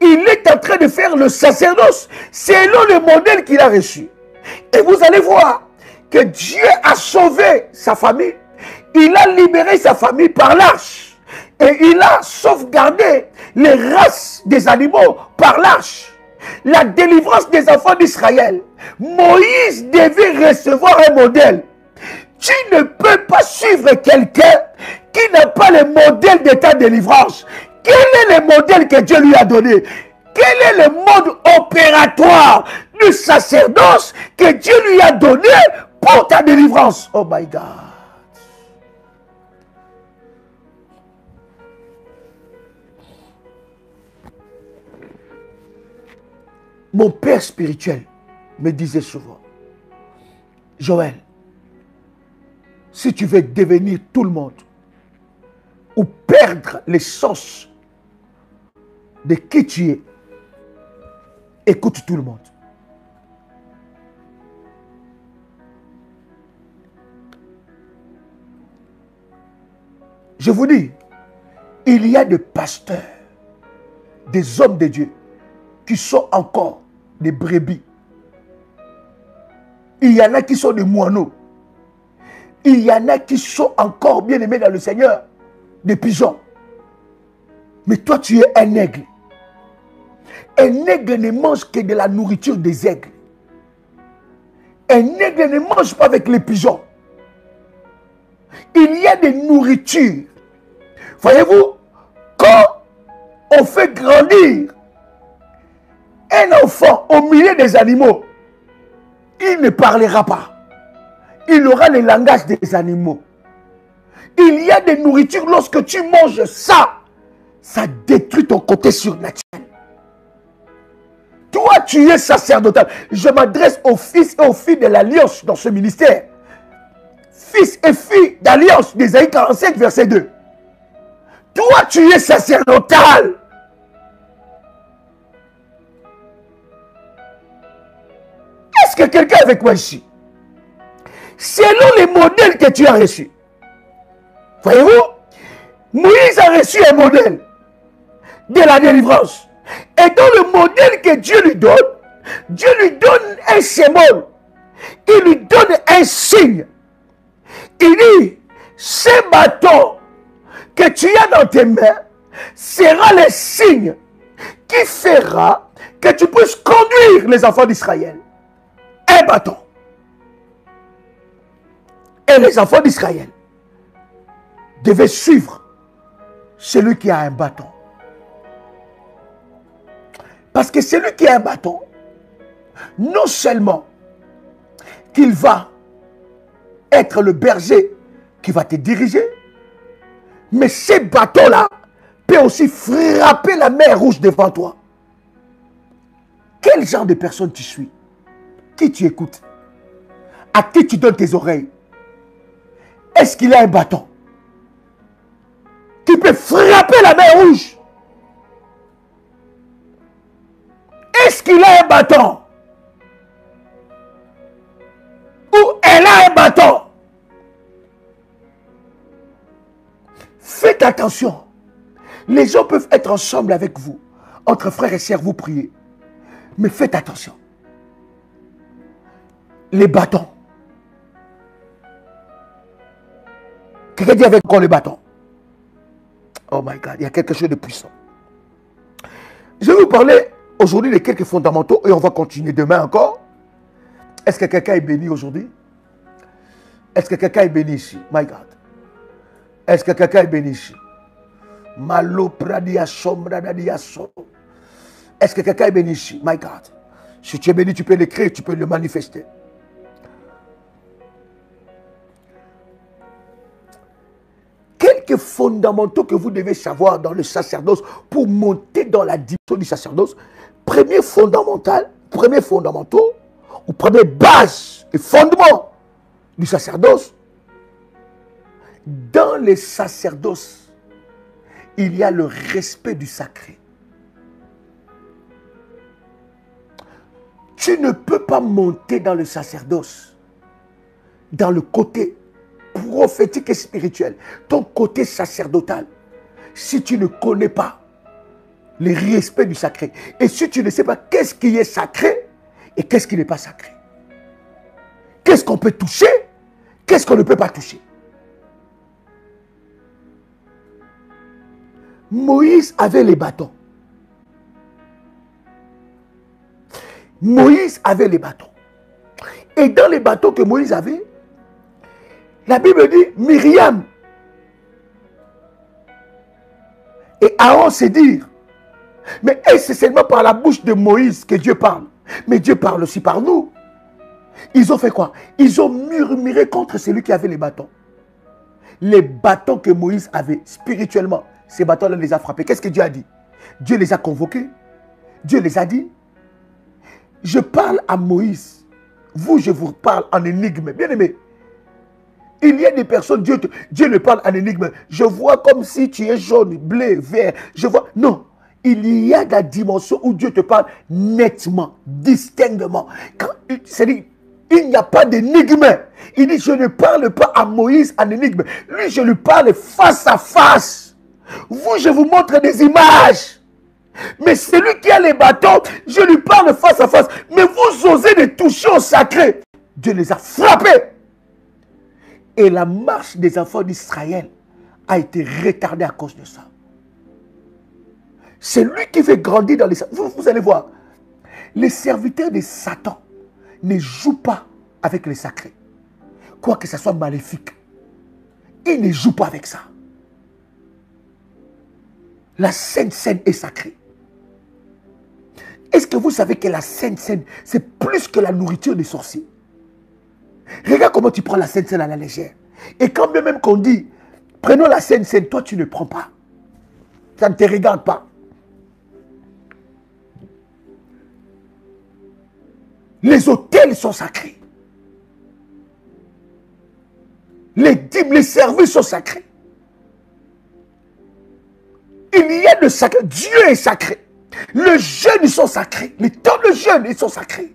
Il est en train de faire le sacerdoce selon le modèle qu'il a reçu. Et vous allez voir que Dieu a sauvé sa famille. Il a libéré sa famille par l'arche. Et il a sauvegardé les races des animaux par l'arche. La délivrance des enfants d'Israël. Moïse devait recevoir un modèle. Tu ne peux pas suivre quelqu'un qui n'a pas le modèle de ta délivrance. Quel est le modèle que Dieu lui a donné? Quel est le mode opératoire du sacerdoce que Dieu lui a donné pour ta délivrance? Oh my God. Mon père spirituel me disait souvent, Joël, si tu veux devenir tout le monde ou perdre l'essence de qui tu es, écoute tout le monde. Je vous dis, il y a des pasteurs, des hommes de Dieu qui sont encore des brebis. Il y en a qui sont des moineaux. Il y en a qui sont encore bien aimés dans le Seigneur, des pigeons. Mais toi, tu es un aigle. Un aigle ne mange que de la nourriture des aigles. Un aigle ne mange pas avec les pigeons. Il y a des nourritures. Voyez-vous, quand on fait grandir un enfant au milieu des animaux, il ne parlera pas. Il aura le langage des animaux. Il y a des nourritures, lorsque tu manges ça, ça détruit ton côté surnaturel. Toi, tu es sacerdotal. Je m'adresse aux fils et aux filles de l'alliance dans ce ministère. Fils et filles d'alliance d'Ésaïe 45, verset 2. Toi, tu es sacerdotal. Est-ce que quelqu'un est avec moi ici? selon les modèles que tu as reçus. Voyez-vous, Moïse a reçu un modèle de la délivrance. Et dans le modèle que Dieu lui donne un symbole. Il lui donne un signe. Il dit, ce bâton que tu as dans tes mains sera le signe qui fera que tu puisses conduire les enfants d'Israël. Un bâton. Et les enfants d'Israël devaient suivre celui qui a un bâton. Parce que celui qui a un bâton, non seulement qu'il va être le berger qui va te diriger, mais ce bâton-là peut aussi frapper la mer rouge devant toi. Quel genre de personne tu suis? Qui tu écoutes? À qui tu donnes tes oreilles? Est-ce qu'il a un bâton qui peut frapper la mer rouge? Est-ce qu'il a un bâton? Ou elle a un bâton? Faites attention. Les gens peuvent être ensemble avec vous. Entre frères et sœurs, vous priez. Mais faites attention. Les bâtons. Quelqu'un dit avec quoi les bâtons? Oh my God, il y a quelque chose de puissant. Je vais vous parler aujourd'hui de quelques fondamentaux et on va continuer demain encore. Est-ce que quelqu'un est béni aujourd'hui? Est-ce que quelqu'un est béni ici? My God. Est-ce que quelqu'un est béni ici? Malo pradia sombra dadia so. Est-ce que quelqu'un est béni ici? My God. Si tu es béni, tu peux l'écrire, tu peux le manifester. Quelques fondamentaux que vous devez savoir dans le sacerdoce pour monter dans la dimension du sacerdoce. Premier fondamental, ou première base et fondement du sacerdoce. Dans les sacerdoces, il y a le respect du sacré. Tu ne peux pas monter dans le sacerdoce, dans le côté prophétique et spirituel, ton côté sacerdotal, si tu ne connais pas le respect du sacré. Et si tu ne sais pas qu'est-ce qui est sacré et qu'est-ce qui n'est pas sacré. Qu'est-ce qu'on peut toucher, qu'est-ce qu'on ne peut pas toucher. Moïse avait les bâtons. Moïse avait les bâtons. Et dans les bâtons que Moïse avait, la Bible dit Myriam et Aaron se dirent. Mais est-ce seulement par la bouche de Moïse que Dieu parle? Mais Dieu parle aussi par nous. Ils ont fait quoi? Ils ont murmuré contre celui qui avait les bâtons. Les bâtons que Moïse avait spirituellement, ces bâtons-là les a frappés. Qu'est-ce que Dieu a dit? Dieu les a convoqués. Dieu les a dit. Je parle à Moïse. Vous, je vous parle en énigme. Bien aimé. Il y a des personnes, Dieu le parle en énigme. Je vois comme si tu es jaune, bleu, vert. Je vois. Non. Il y a la dimension où Dieu te parle nettement, distinctement. C'est-à-dire, il n'y a pas d'énigme. Il dit, je ne parle pas à Moïse en énigme. Lui, je lui parle face à face. Vous, je vous montre des images. Mais celui qui a les bâtons, je lui parle face à face. Mais vous osez de toucher au sacré. Dieu les a frappés. Et la marche des enfants d'Israël a été retardée à cause de ça. C'est lui qui fait grandir dans les... Vous allez voir, les serviteurs de Satan ne jouent pas avec les sacrés. Quoi que ce soit maléfique. Ils ne jouent pas avec ça. La Sainte Seine est sacrée. Est-ce que vous savez que la Sainte Seine, c'est plus que la nourriture des sorciers? Regarde comment tu prends la Sainte Seine à la légère. Et quand même qu'on dit, prenons la Sainte Seine, toi tu ne prends pas. Ça ne te regarde pas. Les autels sont sacrés. Les dîmes, les services sont sacrés. Il y a le sacré. Dieu est sacré. Le jeûne, ils sont sacrés. Les temps de jeûne, ils sont sacrés.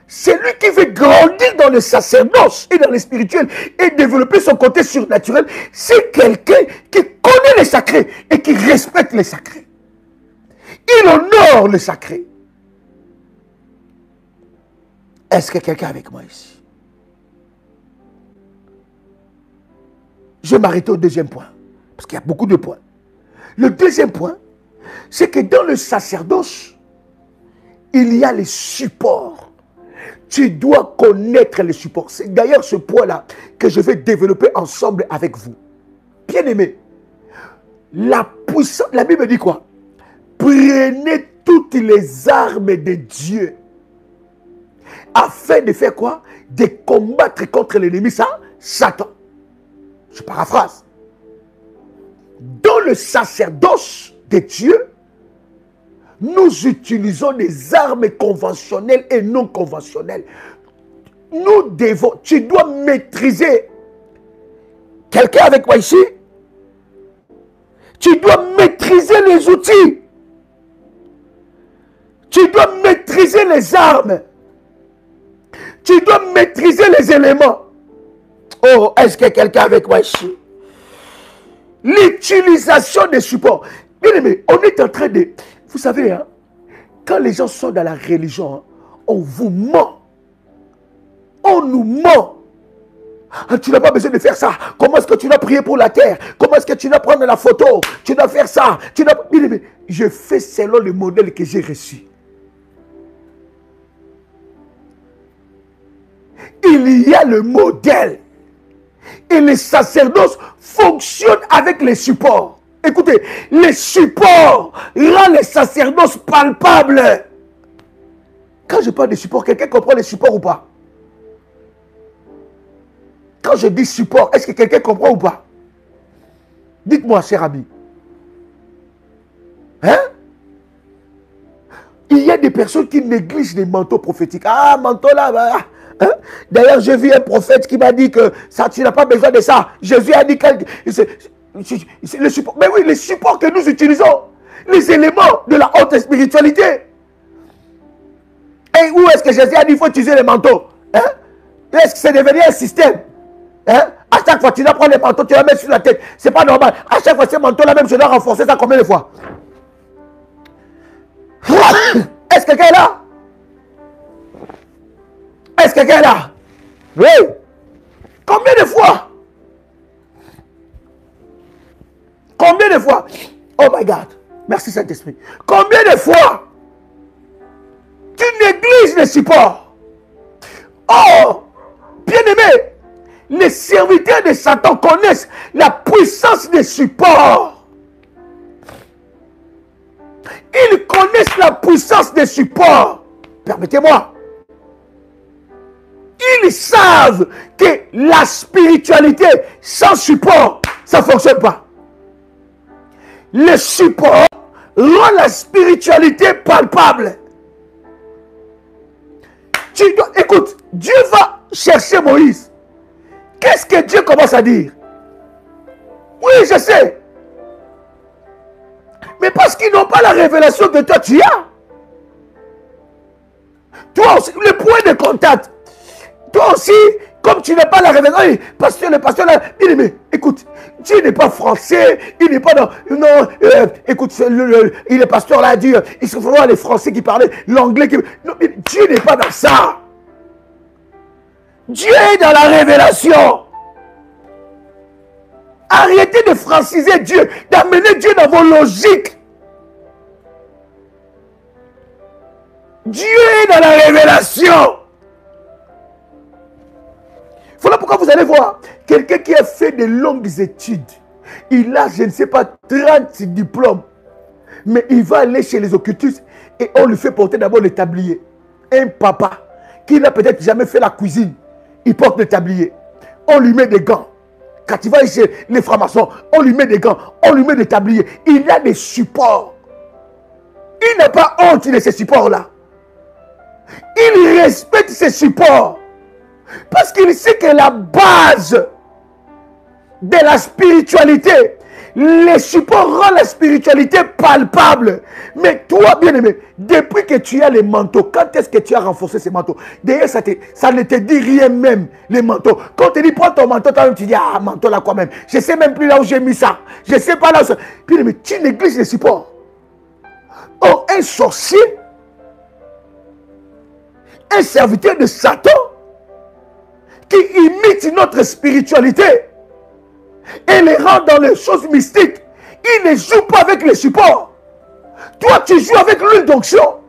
celui qui veut grandir dans le sacerdoce et dans le spirituel et développer son côté surnaturel, c'est quelqu'un qui connaît les sacrés et qui respecte les sacrés. Il honore le sacré. Est-ce que quelqu'un est avec moi ici? Je vais m'arrêter au deuxième point, parce qu'il y a beaucoup de points. Le deuxième point, c'est que dans le sacerdoce, il y a les supports. Tu dois connaître les supports. C'est d'ailleurs ce point-là que je vais développer ensemble avec vous. Bien-aimés, la puissance, la Bible dit quoi? Prenez toutes les armes de Dieu. Afin de faire quoi? De combattre contre l'ennemi, ça, Satan. Je paraphrase. Dans le sacerdoce de Dieu, nous utilisons des armes conventionnelles et non conventionnelles. Nous devons, tu dois maîtriser. Quelqu'un avec moi ici? Tu dois maîtriser les outils. Tu dois maîtriser les armes. Tu dois maîtriser les éléments. Oh, est-ce que quelqu'un avec moi ici? L'utilisation des supports. Bien aimé, on est en train de... Vous savez, hein, quand les gens sont dans la religion, hein, on vous ment. On nous ment. Ah, tu n'as pas besoin de faire ça. Comment est-ce que tu dois prier pour la terre? Comment est-ce que tu dois prendre la photo? Tu dois faire ça. Tu dois... Bien aimé, je fais selon le modèle que j'ai reçu. Il y a le modèle. Et les sacerdoces fonctionnent avec les supports. Écoutez, les supports rendent les sacerdoces palpables. Quand je parle de support, quelqu'un comprend les supports ou pas? Quand je dis support, est-ce que quelqu'un comprend ou pas? Dites-moi, cher ami. Hein? Il y a des personnes qui négligent les manteaux prophétiques. Ah, manteau là, bah, hein? D'ailleurs, j'ai vu un prophète qui m'a dit que ça, tu n'as pas besoin de ça. Jésus a dit que le support. Mais oui, les supports que nous utilisons, les éléments de la haute spiritualité. Et où est-ce que Jésus a dit qu'il faut utiliser les manteaux? Hein? Est-ce que c'est devenu un système? Hein? À chaque fois, tu dois prendre les manteaux, tu vas mettre sur la tête. C'est pas normal. À chaque fois, ces manteaux-là, même, je dois renforcer ça combien de fois? Est-ce que quelqu'un est là? Est-ce que quelqu'un est là? Oui. Combien de fois? Combien de fois? Oh my God. Merci Saint-Esprit. Combien de fois tu négliges les supports? Oh, bien-aimé, les serviteurs de Satan connaissent la puissance des supports. Ils connaissent la puissance des supports. Permettez-moi. Ils savent que la spiritualité sans support, ça ne fonctionne pas. Le support rend la spiritualité palpable. Écoute, Dieu va chercher Moïse. Qu'est-ce que Dieu commence à dire? Oui, je sais. Mais parce qu'ils n'ont pas la révélation que toi tu as. Toi aussi, le point de contact. Toi aussi, comme tu n'as pas la révélation, le pasteur là, il dit, mais écoute, Dieu n'est pas français, il n'est pas dans... Non, écoute, il est pasteur là, Dieu, il se faut les Français qui parlaient l'anglais. Non, mais Dieu n'est pas dans ça. Dieu est dans la révélation. Arrêtez de franciser Dieu, d'amener Dieu dans vos logiques. Dieu est dans la révélation. Voilà pourquoi vous allez voir quelqu'un qui a fait de longues études. Il a, je ne sais pas, 30 diplômes. Mais il va aller chez les occultistes et on lui fait porter d'abord le tablier. Un papa qui n'a peut-être jamais fait la cuisine, il porte le tablier. On lui met des gants. Quand il va chez les francs-maçons, on lui met des gants, on lui met des tabliers. Il a des supports. Il n'a pas honte de ces supports-là. Il respecte ces supports. Parce qu'il sait que la base de la spiritualité Les supports rendent la spiritualité palpable. Mais toi, bien-aimé, depuis que tu as les manteaux, quand est-ce que tu as renforcé ces manteaux? D'ailleurs, ça ne te dit rien même, les manteaux. Quand on te dit, prends ton manteau, tu dis, ah, manteau là, quoi même. Je ne sais même plus là où j'ai mis ça. Je ne sais pas là où ça. Bien-aimé, tu négliges les supports. Or, un sorcier, un serviteur de Satan, qui imite notre spiritualité et les rend dans les choses mystiques, il ne joue pas avec les supports. Toi, tu joues avec l'huile d'onction.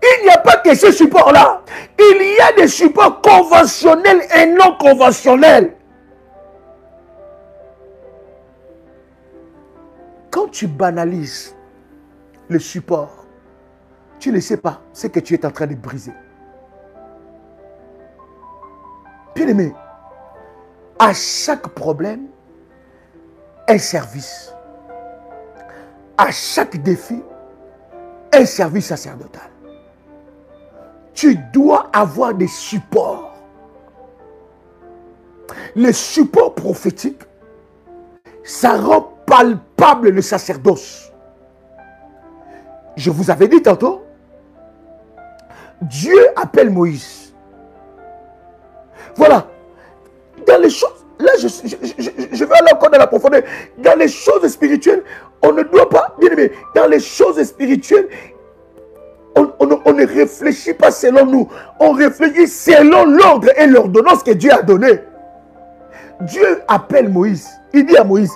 Il n'y a pas que ce support-là. Il y a des supports conventionnels et non conventionnels. Quand tu banalises le support, tu ne sais pas ce que tu es en train de briser. Bien-aimé, à chaque problème, un service. À chaque défi, un service sacerdotal. Tu dois avoir des supports. Les supports prophétiques, ça rend palpable le sacerdoce. Je vous avais dit tantôt, Dieu appelle Moïse. Voilà. Dans les choses, là je vais aller encore dans la profondeur. Dans les choses spirituelles, on ne doit pas, bien aimé, dans les choses spirituelles, on ne réfléchit pas selon nous. On réfléchit selon l'ordre et l'ordonnance que Dieu a donné. Dieu appelle Moïse. Il dit à Moïse,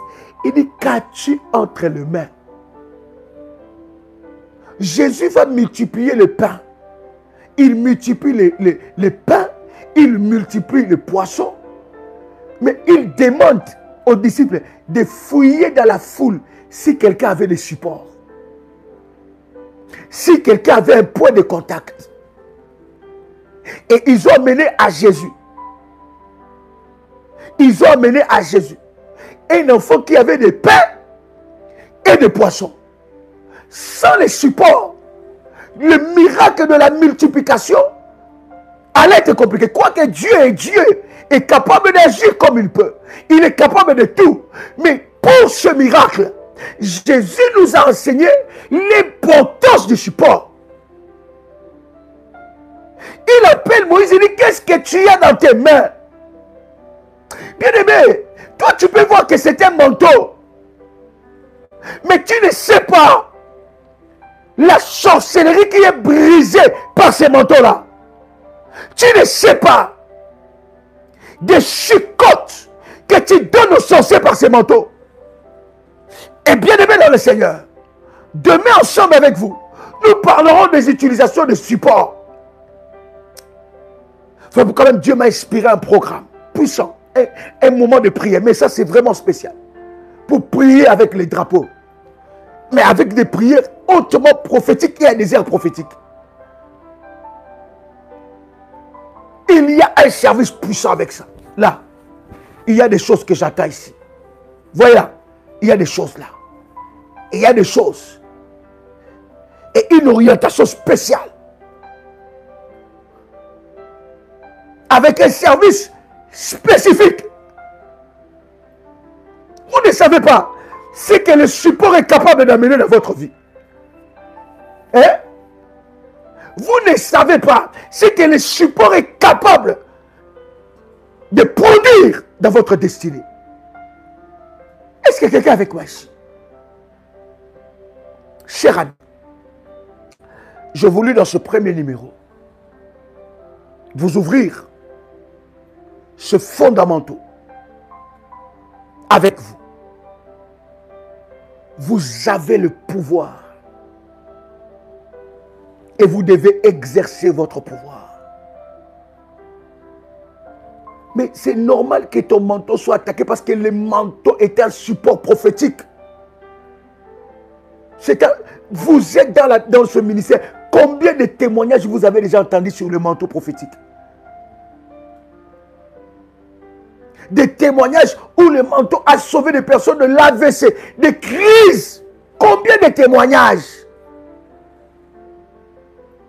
il dit, qu'as-tu entre les mains? Jésus va multiplier le pain. Il multiplie les pains, il multiplie les poissons. Mais il demande aux disciples de fouiller dans la foule si quelqu'un avait des supports. Si quelqu'un avait un point de contact. Et ils ont amené à Jésus. Ils ont amené à Jésus un enfant qui avait des pains et des poissons. Sans les supports, le miracle de la multiplication allait être compliqué. Quoique Dieu est Dieu, est capable d'agir comme il peut. Il est capable de tout. Mais pour ce miracle, Jésus nous a enseigné l'importance du support. Il appelle Moïse, il dit, qu'est-ce que tu as dans tes mains? Bien-aimé, toi tu peux voir que c'est un manteau. Mais tu ne sais pas la sorcellerie qui est brisée par ces manteaux-là. Tu ne sais pas des chicottes que tu donnes aux sorciers par ces manteaux. Et bien aimé dans le Seigneur, demain ensemble avec vous, nous parlerons des utilisations de supports. Quand même, Dieu m'a inspiré un programme puissant, un moment de prière, mais ça c'est vraiment spécial. Pour prier avec les drapeaux, mais avec des prières hautement prophétiques et un désir prophétique. Il y a un service puissant avec ça. Là, il y a des choses que j'attends ici. Voyez là, il y a des choses là. Il y a des choses. Et une orientation spéciale. Avec un service spécifique. Vous ne savez pas ce que le support est capable d'amener dans votre vie. Hein? Vous ne savez pas ce que le support est capable de produire dans votre destinée. Est-ce que quelqu'un est avec moi ici? Cher ami, je voulus dans ce premier numéro vous ouvrir ce fondamental avec vous. Vous avez le pouvoir et vous devez exercer votre pouvoir. Mais c'est normal que ton manteau soit attaqué parce que le manteau est un support prophétique. Vous êtes dans ce ministère. Combien de témoignages vous avez déjà entendus sur le manteau prophétique? Des témoignages où le manteau a sauvé des personnes de l'AVC, des crises. Combien de témoignages?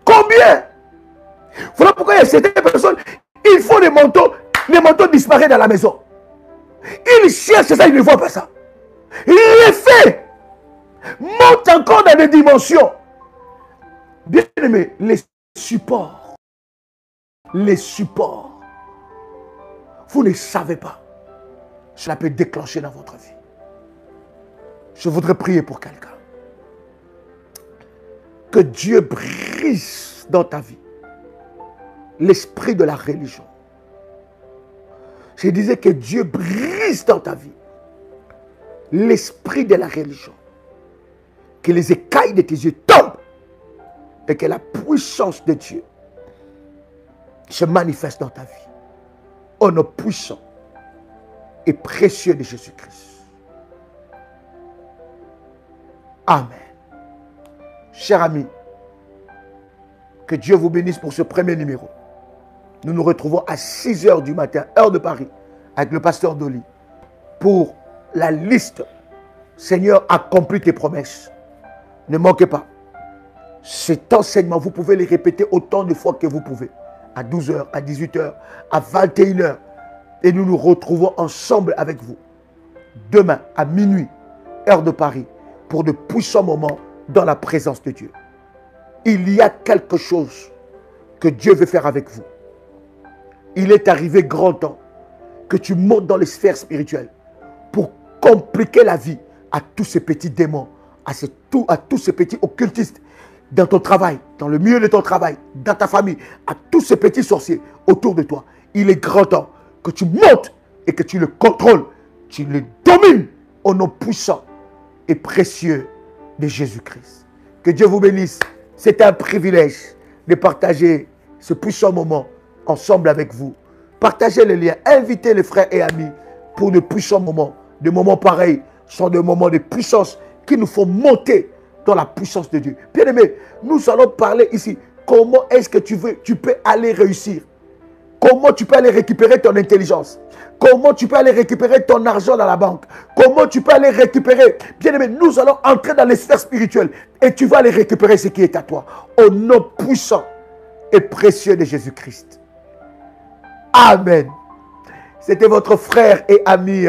Combien? Voilà pourquoi il y a certaines personnes, il faut les manteaux disparaissent dans la maison. Ils cherchent ça, ils ne voient pas ça. L'effet monte encore dans des dimensions. Bien aimé, les supports, vous ne savez pas, cela peut déclencher dans votre vie. Je voudrais prier pour quelqu'un. Que Dieu brise dans ta vie l'esprit de la religion. Je disais que Dieu brise dans ta vie l'esprit de la religion. Que les écailles de tes yeux tombent et que la puissance de Dieu se manifeste dans ta vie. Au nom puissant et précieux de Jésus-Christ. Amen. Chers amis, que Dieu vous bénisse pour ce premier numéro. Nous nous retrouvons à 6 h du matin, heure de Paris, avec le pasteur Dolly, pour la liste. Seigneur, accomplis tes promesses. Ne manquez pas. Cet enseignement, vous pouvez les répéter autant de fois que vous pouvez. À 12 h, à 18 h, à 21 h. Et nous nous retrouvons ensemble avec vous. Demain, à minuit, heure de Paris, pour de puissants moments dans la présence de Dieu. Il y a quelque chose que Dieu veut faire avec vous. Il est arrivé grand temps que tu montes dans les sphères spirituelles pour compliquer la vie à tous ces petits démons, à tous ces petits occultistes dans ton travail, dans le milieu de ton travail, dans ta famille, à tous ces petits sorciers autour de toi. Il est grand temps que tu montes et que tu le contrôles, tu le domines au nom puissant et précieux de Jésus-Christ. Que Dieu vous bénisse. C'est un privilège de partager ce puissant moment ensemble avec vous. Partagez les liens, invitez les frères et amis pour de puissants moments. Des moments pareils sont des moments de puissance qui nous font monter dans la puissance de Dieu. Bien aimé, nous allons parler ici. Comment est-ce que tu peux aller réussir? Comment tu peux aller récupérer ton intelligence? Comment tu peux aller récupérer ton argent dans la banque? Comment tu peux aller récupérer? Bien aimé, nous allons entrer dans les sphères spirituelles et tu vas aller récupérer ce qui est à toi. Au nom puissant et précieux de Jésus-Christ. Amen. C'était votre frère et ami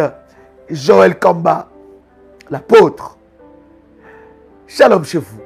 Joël Kamba, l'apôtre. Shalom chez vous.